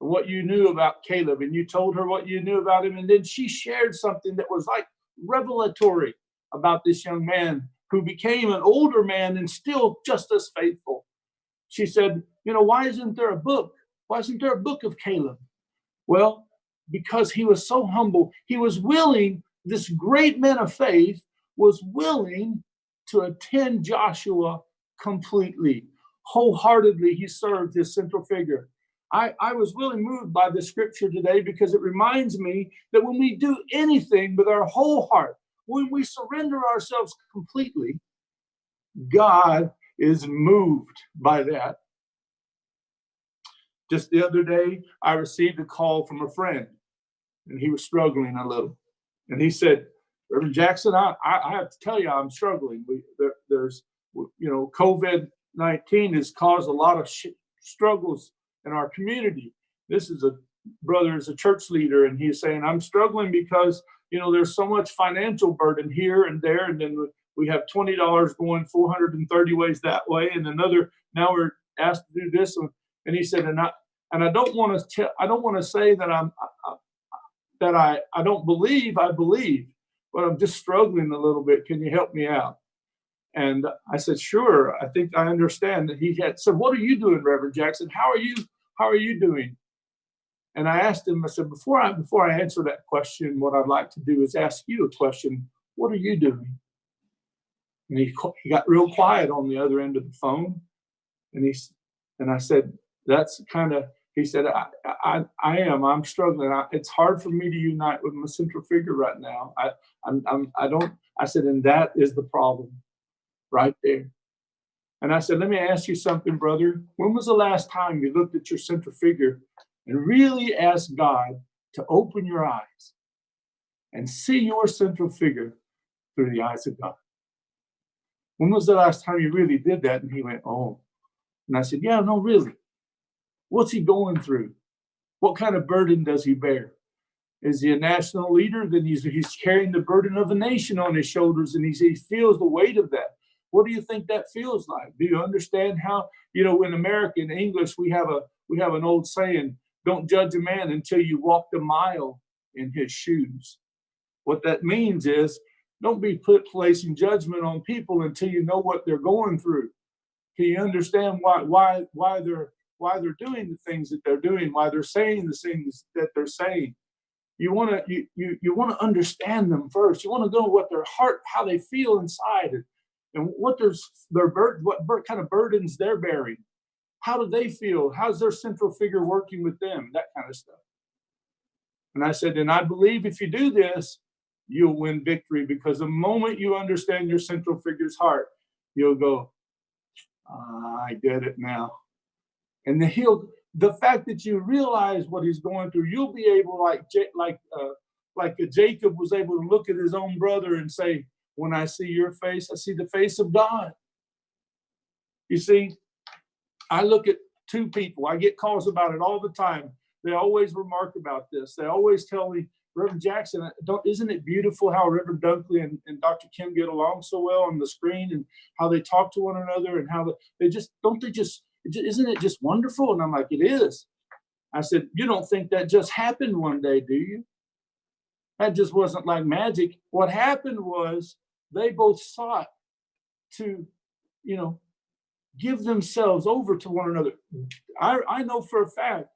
Speaker 8: and what you knew about Caleb, and you told her what you knew about him, and then she shared something that was like revelatory about this young man who became an older man and still just as faithful. She said, why isn't there a book? Why isn't there a book of Caleb? Well, because he was so humble. He was willing, this great man of faith was willing to attend Joshua completely. Wholeheartedly, he served his central figure. I was really moved by this scripture today, because it reminds me that when we do anything with our whole heart, when we surrender ourselves completely, God is moved by that. Just the other day, I received a call from a friend, and he was struggling a little. And he said, Reverend Jackson, I have to tell you, I'm struggling. There's COVID-19 has caused a lot of struggles in our community. This is a brother, is a church leader, and he's saying, I'm struggling because, there's so much financial burden here and there. And then we have $20 going 430 ways that way. And now we're asked to do this. And he said, I don't want to say that I don't believe, I believe, but I'm just struggling a little bit. Can you help me out? And I said, sure. I think I understand. That he had said, what are you doing, Reverend Jackson? How are you doing? And I asked him, I said, before I answer that question, what I'd like to do is ask you a question. What are you doing? And he got real quiet on the other end of the phone. And I said, that's kind of, he said, I'm struggling. It's hard for me to unite with my central figure right now. I said, and that is the problem right there. And I said, let me ask you something, brother. When was the last time you looked at your central figure and really asked God to open your eyes and see your central figure through the eyes of God? When was the last time you really did that? And he went, oh. And I said, yeah, no, really. What's he going through? What kind of burden does he bear? Is he a national leader? Then he's carrying the burden of a nation on his shoulders, and he feels the weight of that. What do you think that feels like? Do you understand how, in American English, we have an old saying, don't judge a man until you walk the mile in his shoes. What that means is, don't be placing judgment on people until you know what they're going through. Can you understand why they're doing the things that they're doing, why they're saying the things that they're saying? You want to understand them first. You want to know what their heart, how they feel inside, and what what kind of burdens they're bearing. How do they feel? How's their central figure working with them? That kind of stuff. And I said, and I believe if you do this, you'll win victory, because the moment you understand your central figure's heart, you'll go, I get it now. And the fact that you realize what he's going through, you'll be able, like Jacob was able to look at his own brother and say, when I see your face, I see the face of God. You see, I look at two people. I get calls about it all the time. They always remark about this. They always tell me, Reverend Jackson, isn't it beautiful how Reverend Dunkley and Dr. Kim get along so well on the screen, and how they talk to one another, and how isn't it just wonderful? And I'm like, it is. I said, you don't think that just happened one day, do you? That just wasn't like magic. What happened was they both sought to, give themselves over to one another. I know for a fact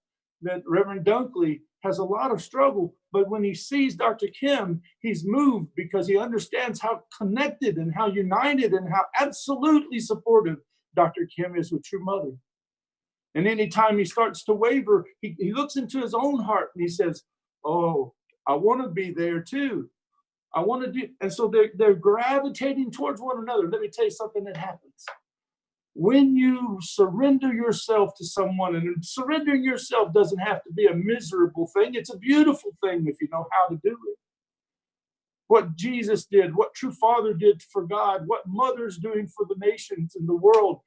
Speaker 8: that Reverend Dunkley has a lot of struggle, but when he sees Dr. Kim, he's moved, because he understands how connected and how united and how absolutely supportive Dr. Kim is with True Mother. And anytime he starts to waver, he looks into his own heart and he says, oh, I want to be there too. I want to do. And so they're gravitating towards one another. Let me tell you something that happens. When you surrender yourself to someone, and surrendering yourself doesn't have to be a miserable thing. It's a beautiful thing if you know how to do it. What Jesus did, what True Father did for God, what Mother's doing for the nations and the world.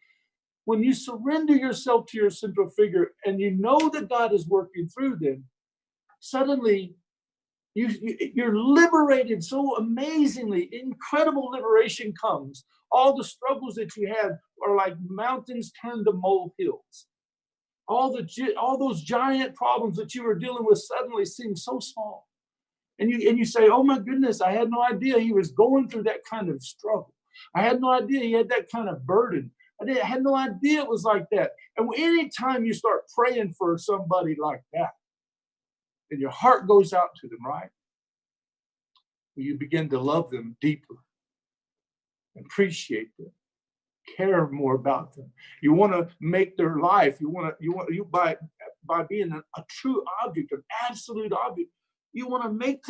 Speaker 8: When you surrender yourself to your central figure and you know that God is working through them, suddenly you're liberated so amazingly. Incredible liberation comes. All the struggles that you had are like mountains turned to molehills. All those giant problems that you were dealing with suddenly seem so small. And you say, oh my goodness, I had no idea he was going through that kind of struggle. I had no idea he had that kind of burden. I had no idea it was like that. And anytime you start praying for somebody like that, and your heart goes out to them, right? You begin to love them deeper, appreciate them, care more about them. You want to make their life. By being a true object, an absolute object. You want to make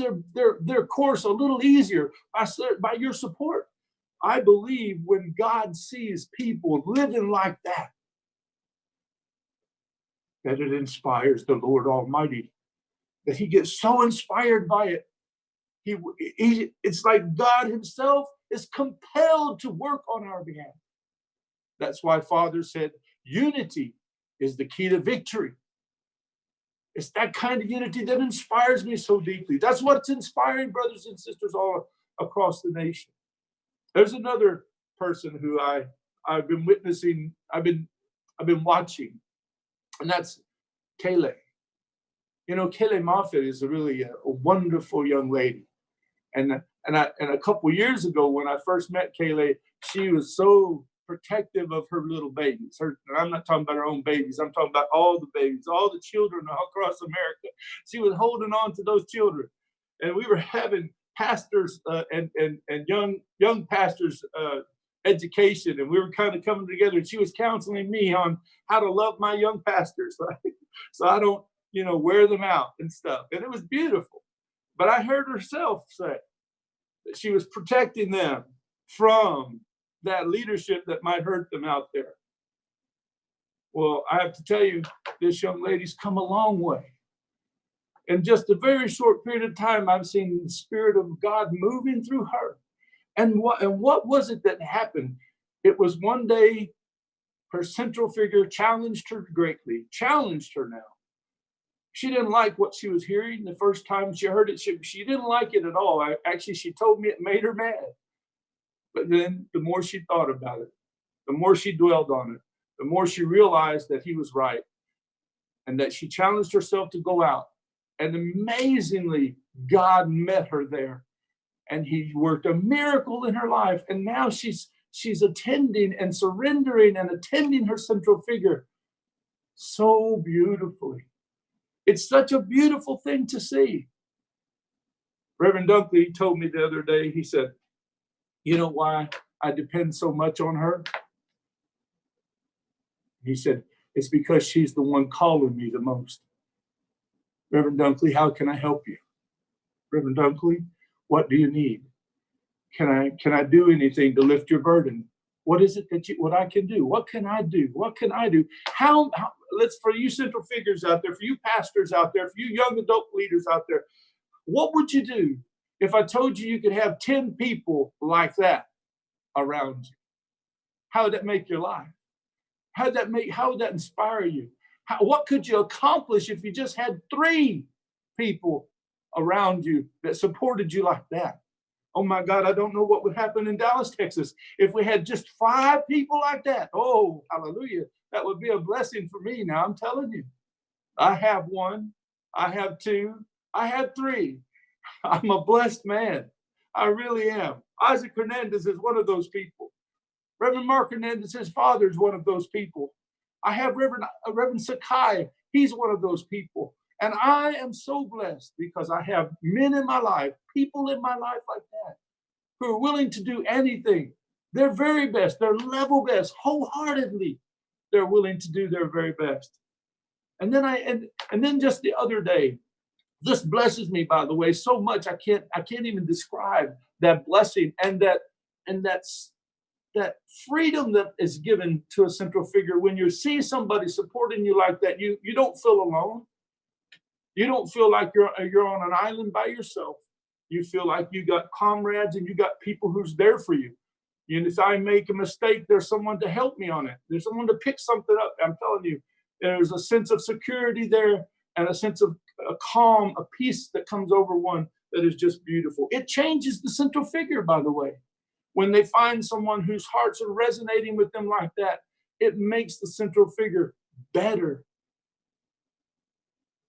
Speaker 8: their course a little easier by your support. I believe when God sees people living like that it inspires the Lord Almighty. That he gets so inspired by it. It's like God himself is compelled to work on our behalf. That's why Father said, unity is the key to victory. It's that kind of unity that inspires me so deeply. That's what's inspiring brothers and sisters all across the nation. There's another person who I've been witnessing, I've been watching, and that's Kayleigh. Kayleigh Moffitt is a wonderful young lady. And a couple years ago, when I first met Kayleigh, she was so protective of her little babies. I'm not talking about her own babies. I'm talking about all the babies, all the children all across America. She was holding on to those children. And we were having pastors and young pastors education, and we were kind of coming together, and she was counseling me on how to love my young pastors, right? So I don't, wear them out and stuff. And it was beautiful. But I heard herself say that she was protecting them from that leadership that might hurt them out there. Well, I have to tell you, this young lady's come a long way. In just a very short period of time, I've seen the Spirit of God moving through her. And what was it that happened? It was one day her central figure challenged her greatly, challenged her now. She didn't like what she was hearing the first time she heard it. She didn't like it at all. Actually, she told me it made her mad. But then the more she thought about it, the more she dwelled on it, the more she realized that he was right, and that she challenged herself to go out. And amazingly, God met her there, and he worked a miracle in her life. And now she's attending and surrendering and attending her central figure so beautifully. It's such a beautiful thing to see. Reverend Dunkley told me the other day, he said, you know why I depend so much on her? He said, it's because she's the one calling me the most. Reverend Dunkley, how can I help you? Reverend Dunkley, what do you need? Can I do anything to lift your burden? What is it what I can do? What can I do? What can I do? How let's, for you central figures out there, for you pastors out there, for you young adult leaders out there, what would you do if I told you could have 10 people like that around you? How would that make your life? How would that inspire you? What could you accomplish if you just had 3 people around you that supported you like that? Oh my God, I don't know what would happen in Dallas, Texas if we had just 5 people like that. Oh, hallelujah. That would be a blessing for me now, I'm telling you. I have 1, I have 2, I have 3. I'm a blessed man. I really am. Isaac Hernandez is one of those people. Reverend Mark Hernandez, his father, is one of those people. I have Reverend Sakai. He's one of those people. And I am so blessed because I have men in my life, people in my life like that, who are willing to do anything, their very best, their level best, wholeheartedly. They're willing to do their very best. And then just the other day, this blesses me, by the way, so much I can't even describe that blessing and that freedom that is given to a central figure. When you see somebody supporting you like that, you don't feel alone. You don't feel like you're on an island by yourself. You feel like you got comrades and you got people who's there for you. And if I make a mistake, there's someone to help me on it. There's someone to pick something up. I'm telling you, there's a sense of security there and a sense of a calm, a peace that comes over one that is just beautiful. It changes the central figure, by the way. When they find someone whose hearts are resonating with them like that, it makes the central figure better,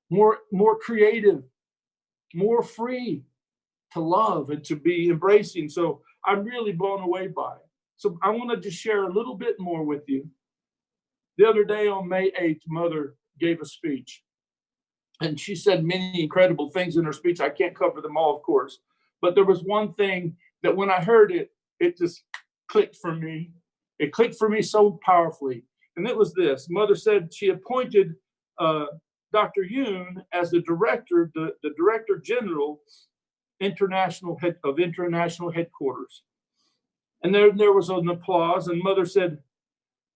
Speaker 8: more creative, more free to love and to be embracing. So I'm really blown away by it. So I want to just share a little bit more with you. The other day on May 8th, Mother gave a speech. And she said many incredible things in her speech. I can't cover them all, of course. But there was one thing that when I heard it, it just clicked for me. It clicked for me so powerfully. And it was this. Mother said she appointed Dr. Yoon as the director, the director general of international headquarters. And there was an applause, and Mother said,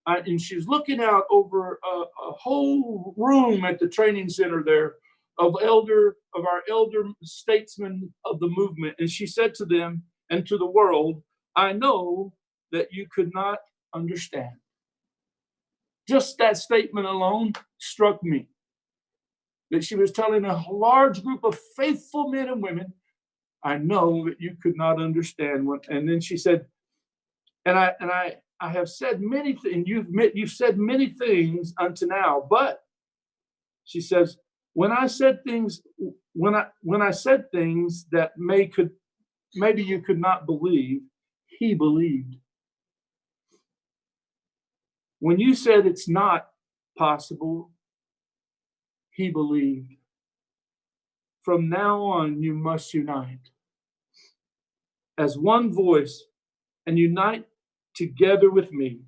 Speaker 8: and she's looking out over a whole room at the training center there of our elder statesmen of the movement. And she said to them and to the world, I know that you could not understand. Just that statement alone struck me. That she was telling a large group of faithful men and women, I know that you could not understand what. And then she said, and I have said many things. You've said many things unto now, but she says, when I said things that maybe you could not believe, he believed. When you said it's not possible, he believed. From now on, you must unite as one voice and unite together with me,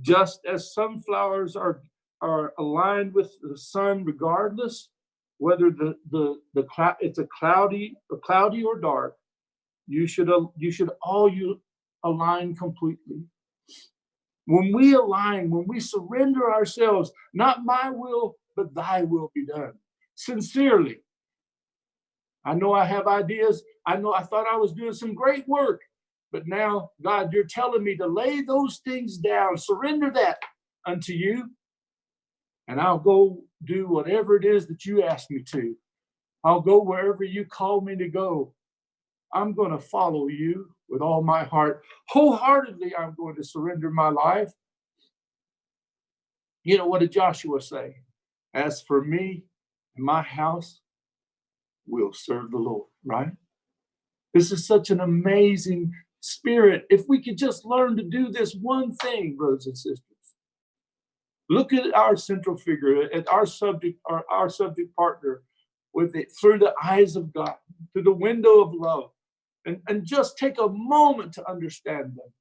Speaker 8: just as sunflowers are aligned with the sun, regardless whether it's a cloudy or dark. You should all align completely. When we align, when we surrender ourselves, not my will, but thy will be done. Sincerely. I know I have ideas. I know I thought I was doing some great work, but now, God, you're telling me to lay those things down, surrender that unto you, and I'll go do whatever it is that you ask me to. I'll go wherever you call me to go. I'm going to follow you with all my heart. Wholeheartedly, I'm going to surrender my life. You know, what did Joshua say? As for me and my house, we'll serve the Lord, right? This is such an amazing spirit. If we could just learn to do this one thing, brothers and sisters. Look at our central figure, at our subject partner, with it through the eyes of God, through the window of love, and just take a moment to understand them.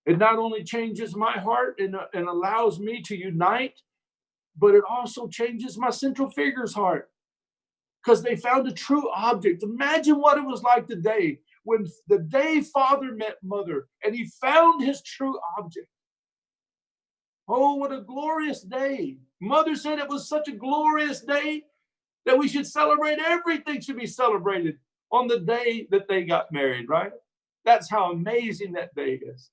Speaker 8: It not only changes my heart and allows me to unite, but it also changes my central figure's heart, because they found a true object. Imagine what it was like today, when the day father met mother and he found his true object. Oh, what a glorious day. Mother said it was such a glorious day that we should celebrate. Everything should be celebrated on the day that they got married, right? That's how amazing that day is.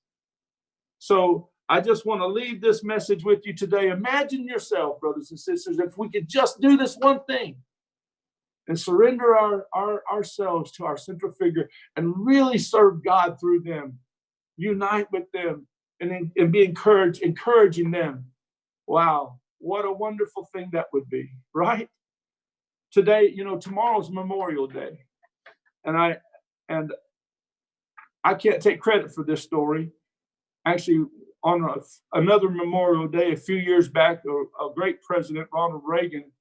Speaker 8: So I just want to leave this message with you today. Imagine yourself, brothers and sisters, if we could just do this one thing and surrender ourselves to our central figure and really serve God through them, unite with them, and be encouraging them. Wow, what a wonderful thing that would be, right? Today, tomorrow's Memorial Day. And I can't take credit for this story. Actually, on another Memorial Day a few years back, a great president, Ronald Reagan,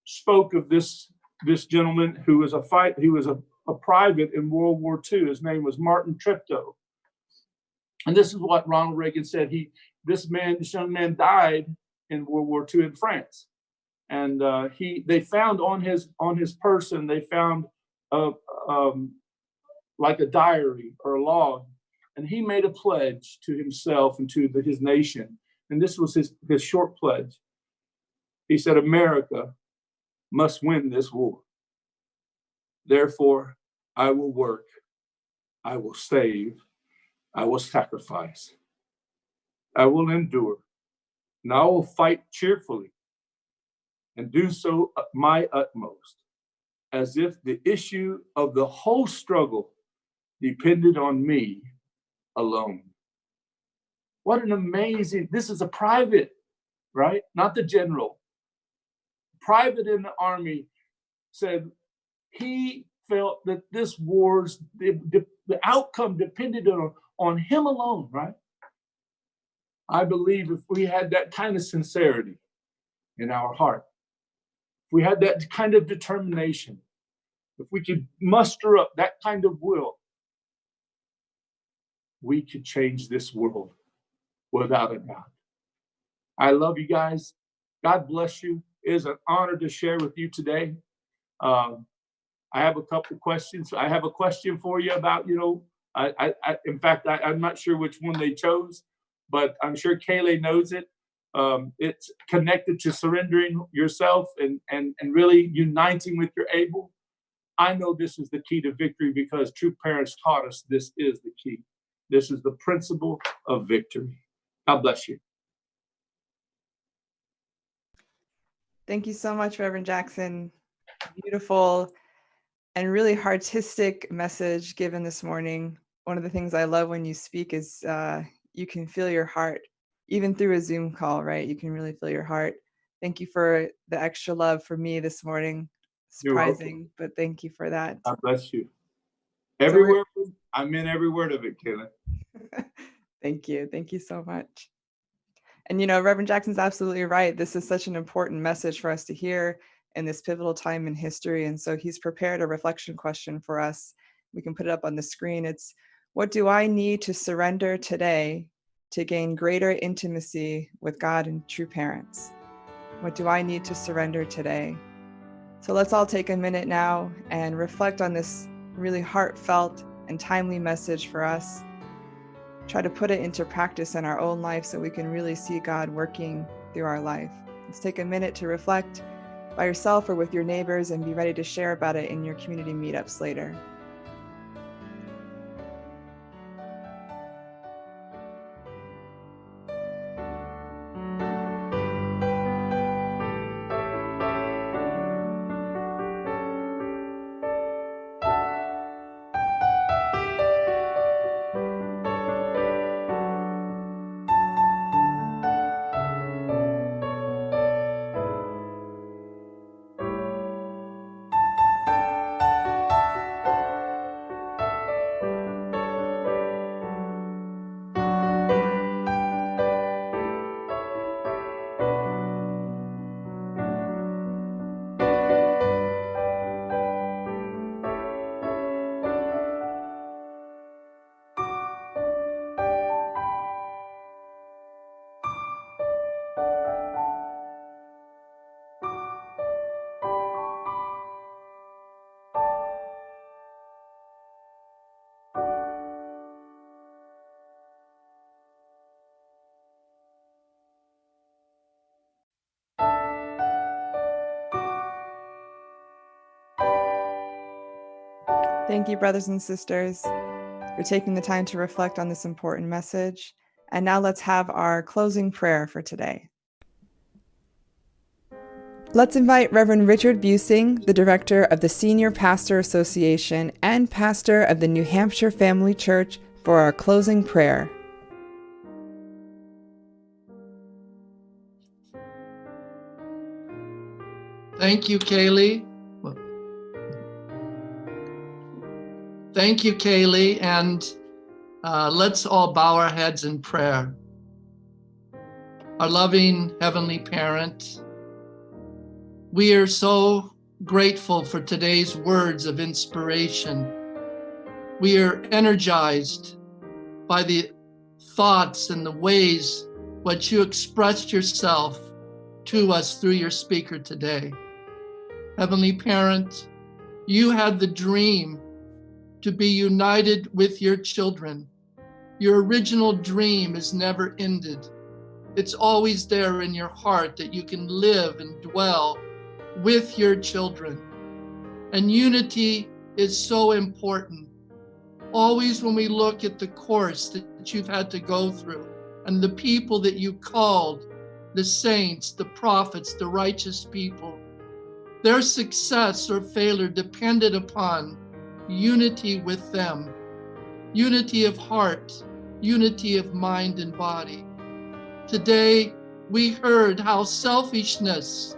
Speaker 8: spoke of this gentleman who was a private in World War II. His name was Martin Treptow. And this is what Ronald Reagan said. This young man died in World War II in France. And they found on his person, they found like a diary or a log. And he made a pledge to himself and to his nation. And this was his short pledge. He said, America must win this war. Therefore, I will work, I will save, I will sacrifice, I will endure, and I will fight cheerfully and do so my utmost, as if the issue of the whole struggle depended on me alone. What an amazing, this is a private, right? Not the general. Private in the army said he felt that this war's, the outcome depended on him alone, right? I believe if we had that kind of sincerity in our heart, if we had that kind of determination, if we could muster up that kind of will, we could change this world without a doubt. I love you guys. God bless you. It is an honor to share with you today. I have a couple of questions. I have a question for you about, in fact, I'm not sure which one they chose, but I'm sure Kayleigh knows it. It's connected to surrendering yourself and really uniting with your able. I know this is the key to victory because true parents taught us this is the key. This is the principle of victory. God bless you.
Speaker 1: Thank you so much, Reverend Jackson. Beautiful and really artistic message given this morning. One of the things I love when you speak is you can feel your heart, even through a Zoom call, right? You can really feel your heart. Thank you for the extra love for me this morning. Surprising, but thank you for that.
Speaker 8: God bless you. Every word, I meant every word of it, Kayla.
Speaker 1: Thank you. Thank you so much. And, Reverend Jackson's absolutely right. This is such an important message for us to hear in this pivotal time in history. And so he's prepared a reflection question for us. We can put it up on the screen. It's, what do I need to surrender today to gain greater intimacy with God and true parents? What do I need to surrender today? So let's all take a minute now and reflect on this really heartfelt and timely message for us. Try to put it into practice in our own life so we can really see God working through our life. Let's take a minute to reflect by yourself or with your neighbors and be ready to share about it in your community meetups later. Thank you, brothers and sisters, for taking the time to reflect on this important message. And now let's have our closing prayer for today. Let's invite Reverend Richard Busing, the director of the Senior Pastor Association and pastor of the New Hampshire Family Church, for our closing prayer.
Speaker 9: Thank you, Kaylee. Thank you, Kaylee. And let's all bow our heads in prayer. Our loving Heavenly Parent, we are so grateful for today's words of inspiration. We are energized by the thoughts and the ways what you expressed yourself to us through your speaker today. Heavenly Parent, you had the dream to be united with your children. Your original dream is never ended. It's always there in your heart that you can live and dwell with your children. And unity is so important. Always when we look at the course that you've had to go through and the people that you called, the saints, the prophets, the righteous people, their success or failure depended upon unity with them, unity of heart, unity of mind and body. Today, we heard how selfishness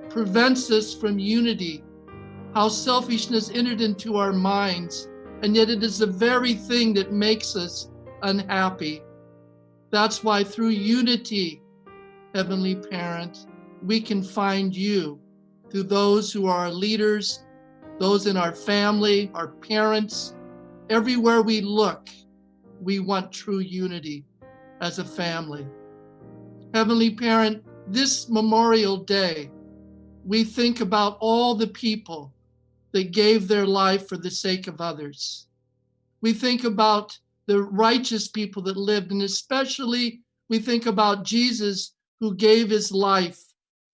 Speaker 9: prevents us from unity, how selfishness entered into our minds, and yet it is the very thing that makes us unhappy. That's why through unity, Heavenly Parent, we can find you through those who are our leaders, those in our family, our parents. Everywhere we look, we want true unity as a family. Heavenly Parent, this Memorial Day, we think about all the people that gave their life for the sake of others. We think about the righteous people that lived, and especially we think about Jesus, who gave his life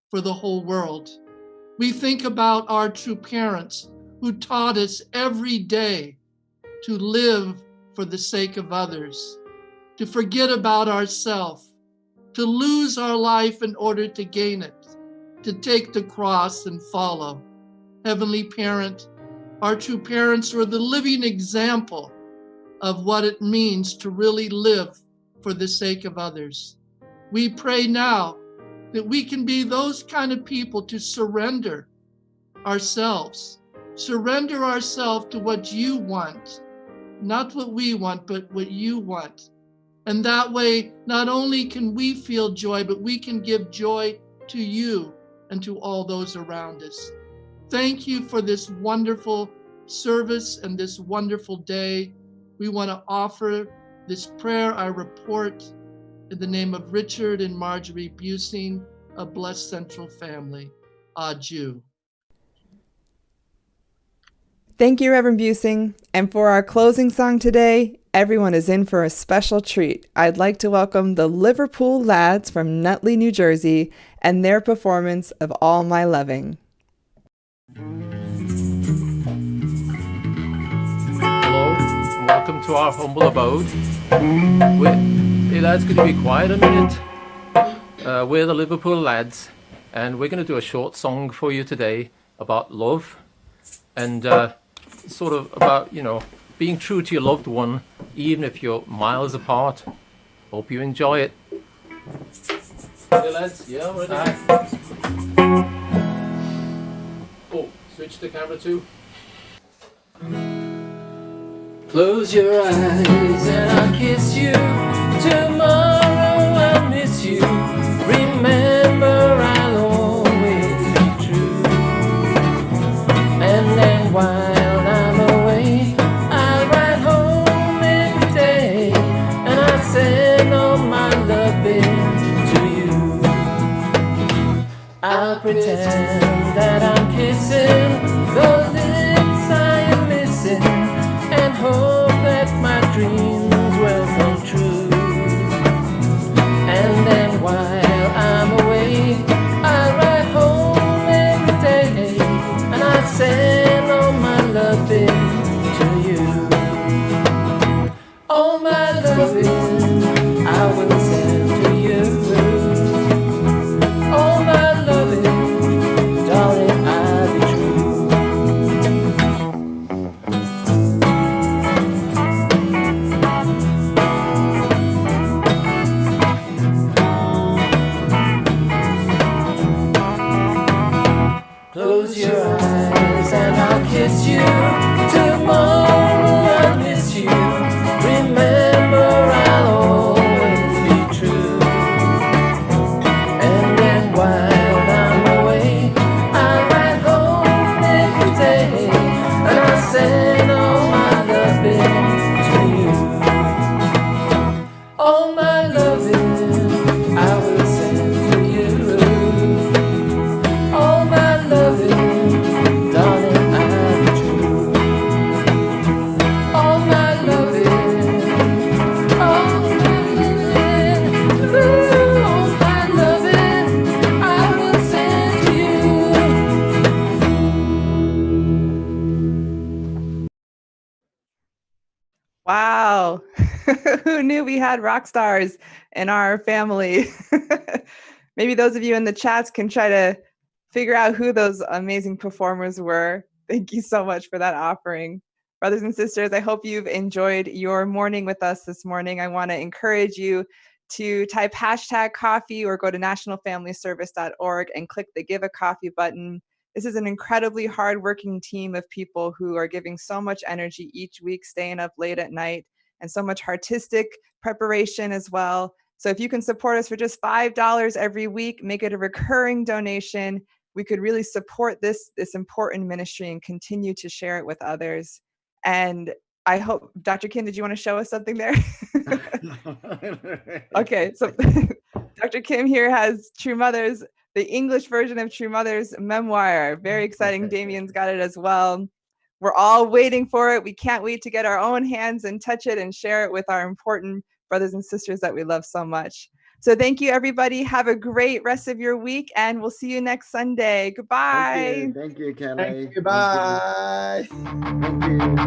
Speaker 9: for the whole world. We think about our true parents who taught us every day to live for the sake of others, to forget about ourselves, to lose our life in order to gain it, to take the cross and follow. Heavenly Parent, our true parents were the living example of what it means to really live for the sake of others. We pray now that we can be those kind of people to surrender ourselves to what you want, not what we want, but what you want. And that way, not only can we feel joy, but we can give joy to you and to all those around us. Thank you for this wonderful service and this wonderful day. We want to offer this prayer, I report, in the name of Richard and Marjorie Busing, a blessed central family. Adieu.
Speaker 1: Thank you, Reverend Busing. And for our closing song today, everyone is in for a special treat. I'd like to welcome the Liverpool Lads from Nutley, New Jersey, and their performance of All My Loving.
Speaker 10: Hello, and welcome to our humble abode. Hey lads, could you be quiet a minute? We're the Liverpool Lads, and we're going to do a short song for you today about love and sort of about, being true to your loved one, even if you're miles apart. Hope you enjoy it. Hey lads, yeah, ready? Oh, switch to camera 2. Close your eyes and I'll kiss you. Tomorrow I'll miss you. Remember, I'll always be true. And then while I'm away, I'll ride home every day, and I'll send all my loving to you. I'll pretend that I'm kissing those lips I am missing, and hope that my dreams will come true. And then while I'm away, I'll ride home every day, and I'll send all my loving to you. All my loving I will send to you. All my loving, darling, I'll be true. Close your eyes and I'll kiss you. Tomorrow I'll miss you. Remember, I'll always be true. And then while I'm away, I'll ride home every day, and I'll send all my loving to you. All my loving I will send to you. All my loving, darling, I'll be true. All my loving, all my loving, I will send to you.
Speaker 1: Wow. Who knew we had rock stars in our family? Maybe those of you in the chats can try to figure out who those amazing performers were. Thank you so much for that offering. Brothers and sisters, I hope you've enjoyed your morning with us this morning. I want to encourage you to type #coffee or go to nationalfamilyservice.org and click the Give a Coffee button. This is an incredibly hardworking team of people who are giving so much energy each week, staying up late at night, and so much artistic preparation as well. So if you can support us for just $5 every week, make it a recurring donation, we could really support this important ministry and continue to share it with others. And I hope, Dr. Kim, did you want to show us something there? Okay, so Dr. Kim here has True Mothers, the English version of True Mother's memoir. Very exciting. Damien's got it as well. We're all waiting for it. We can't wait to get our own hands and touch it and share it with our important brothers and sisters that we love so much. So thank you, everybody. Have a great rest of your week, and we'll see you next Sunday. Goodbye.
Speaker 6: Thank you, Kelly.
Speaker 7: Thank you. Bye.
Speaker 6: Thank you.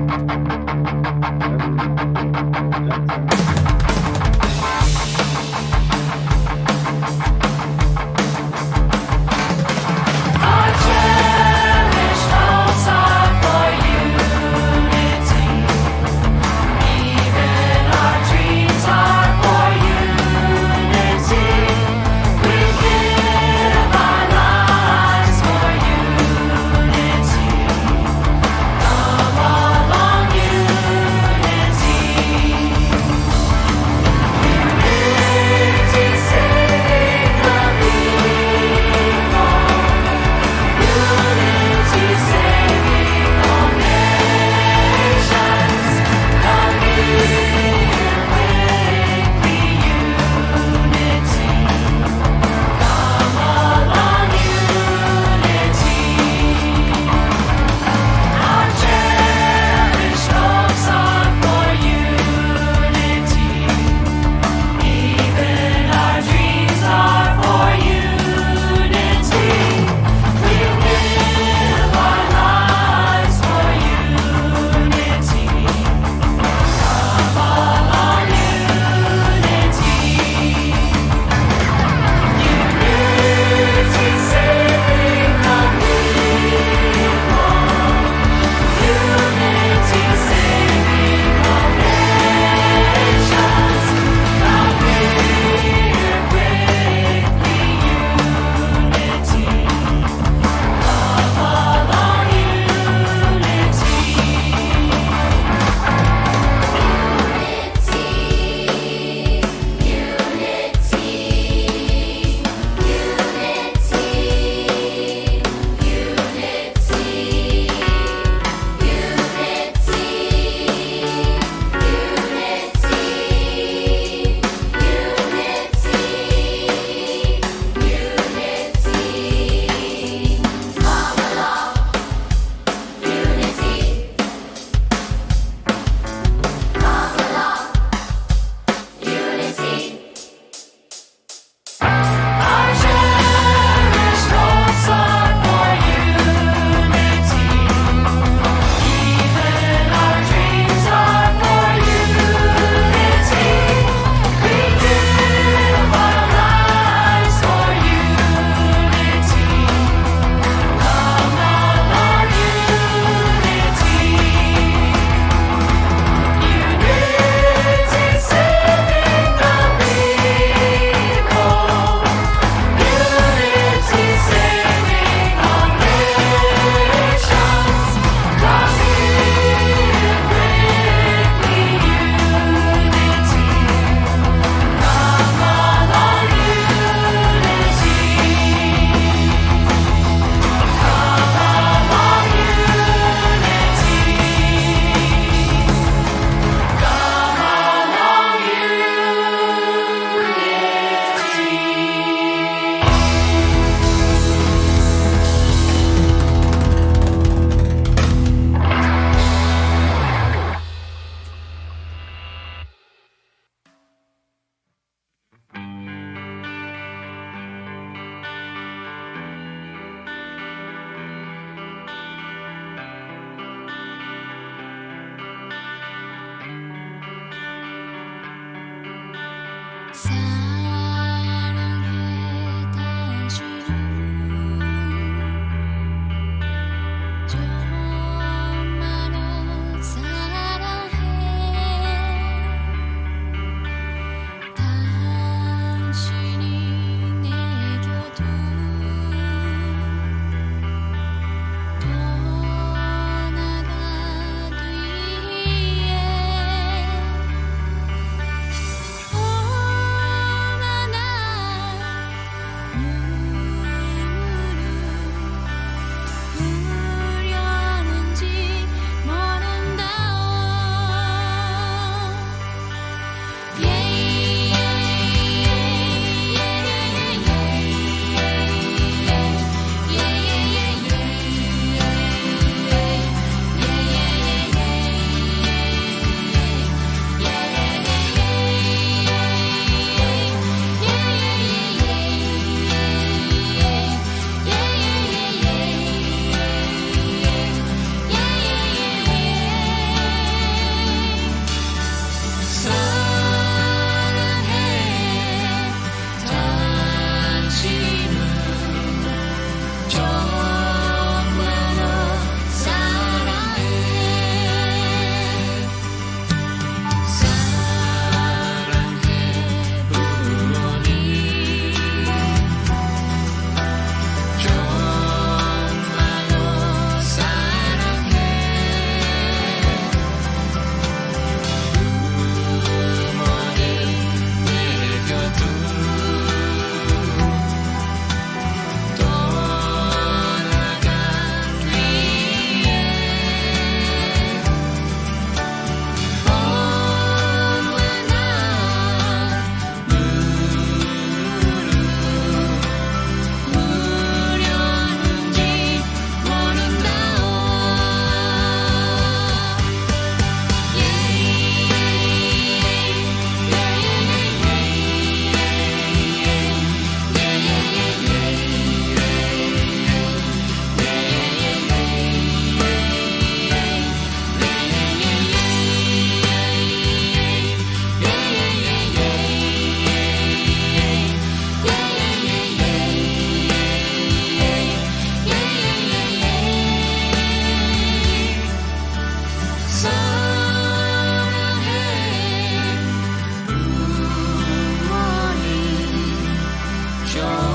Speaker 3: 저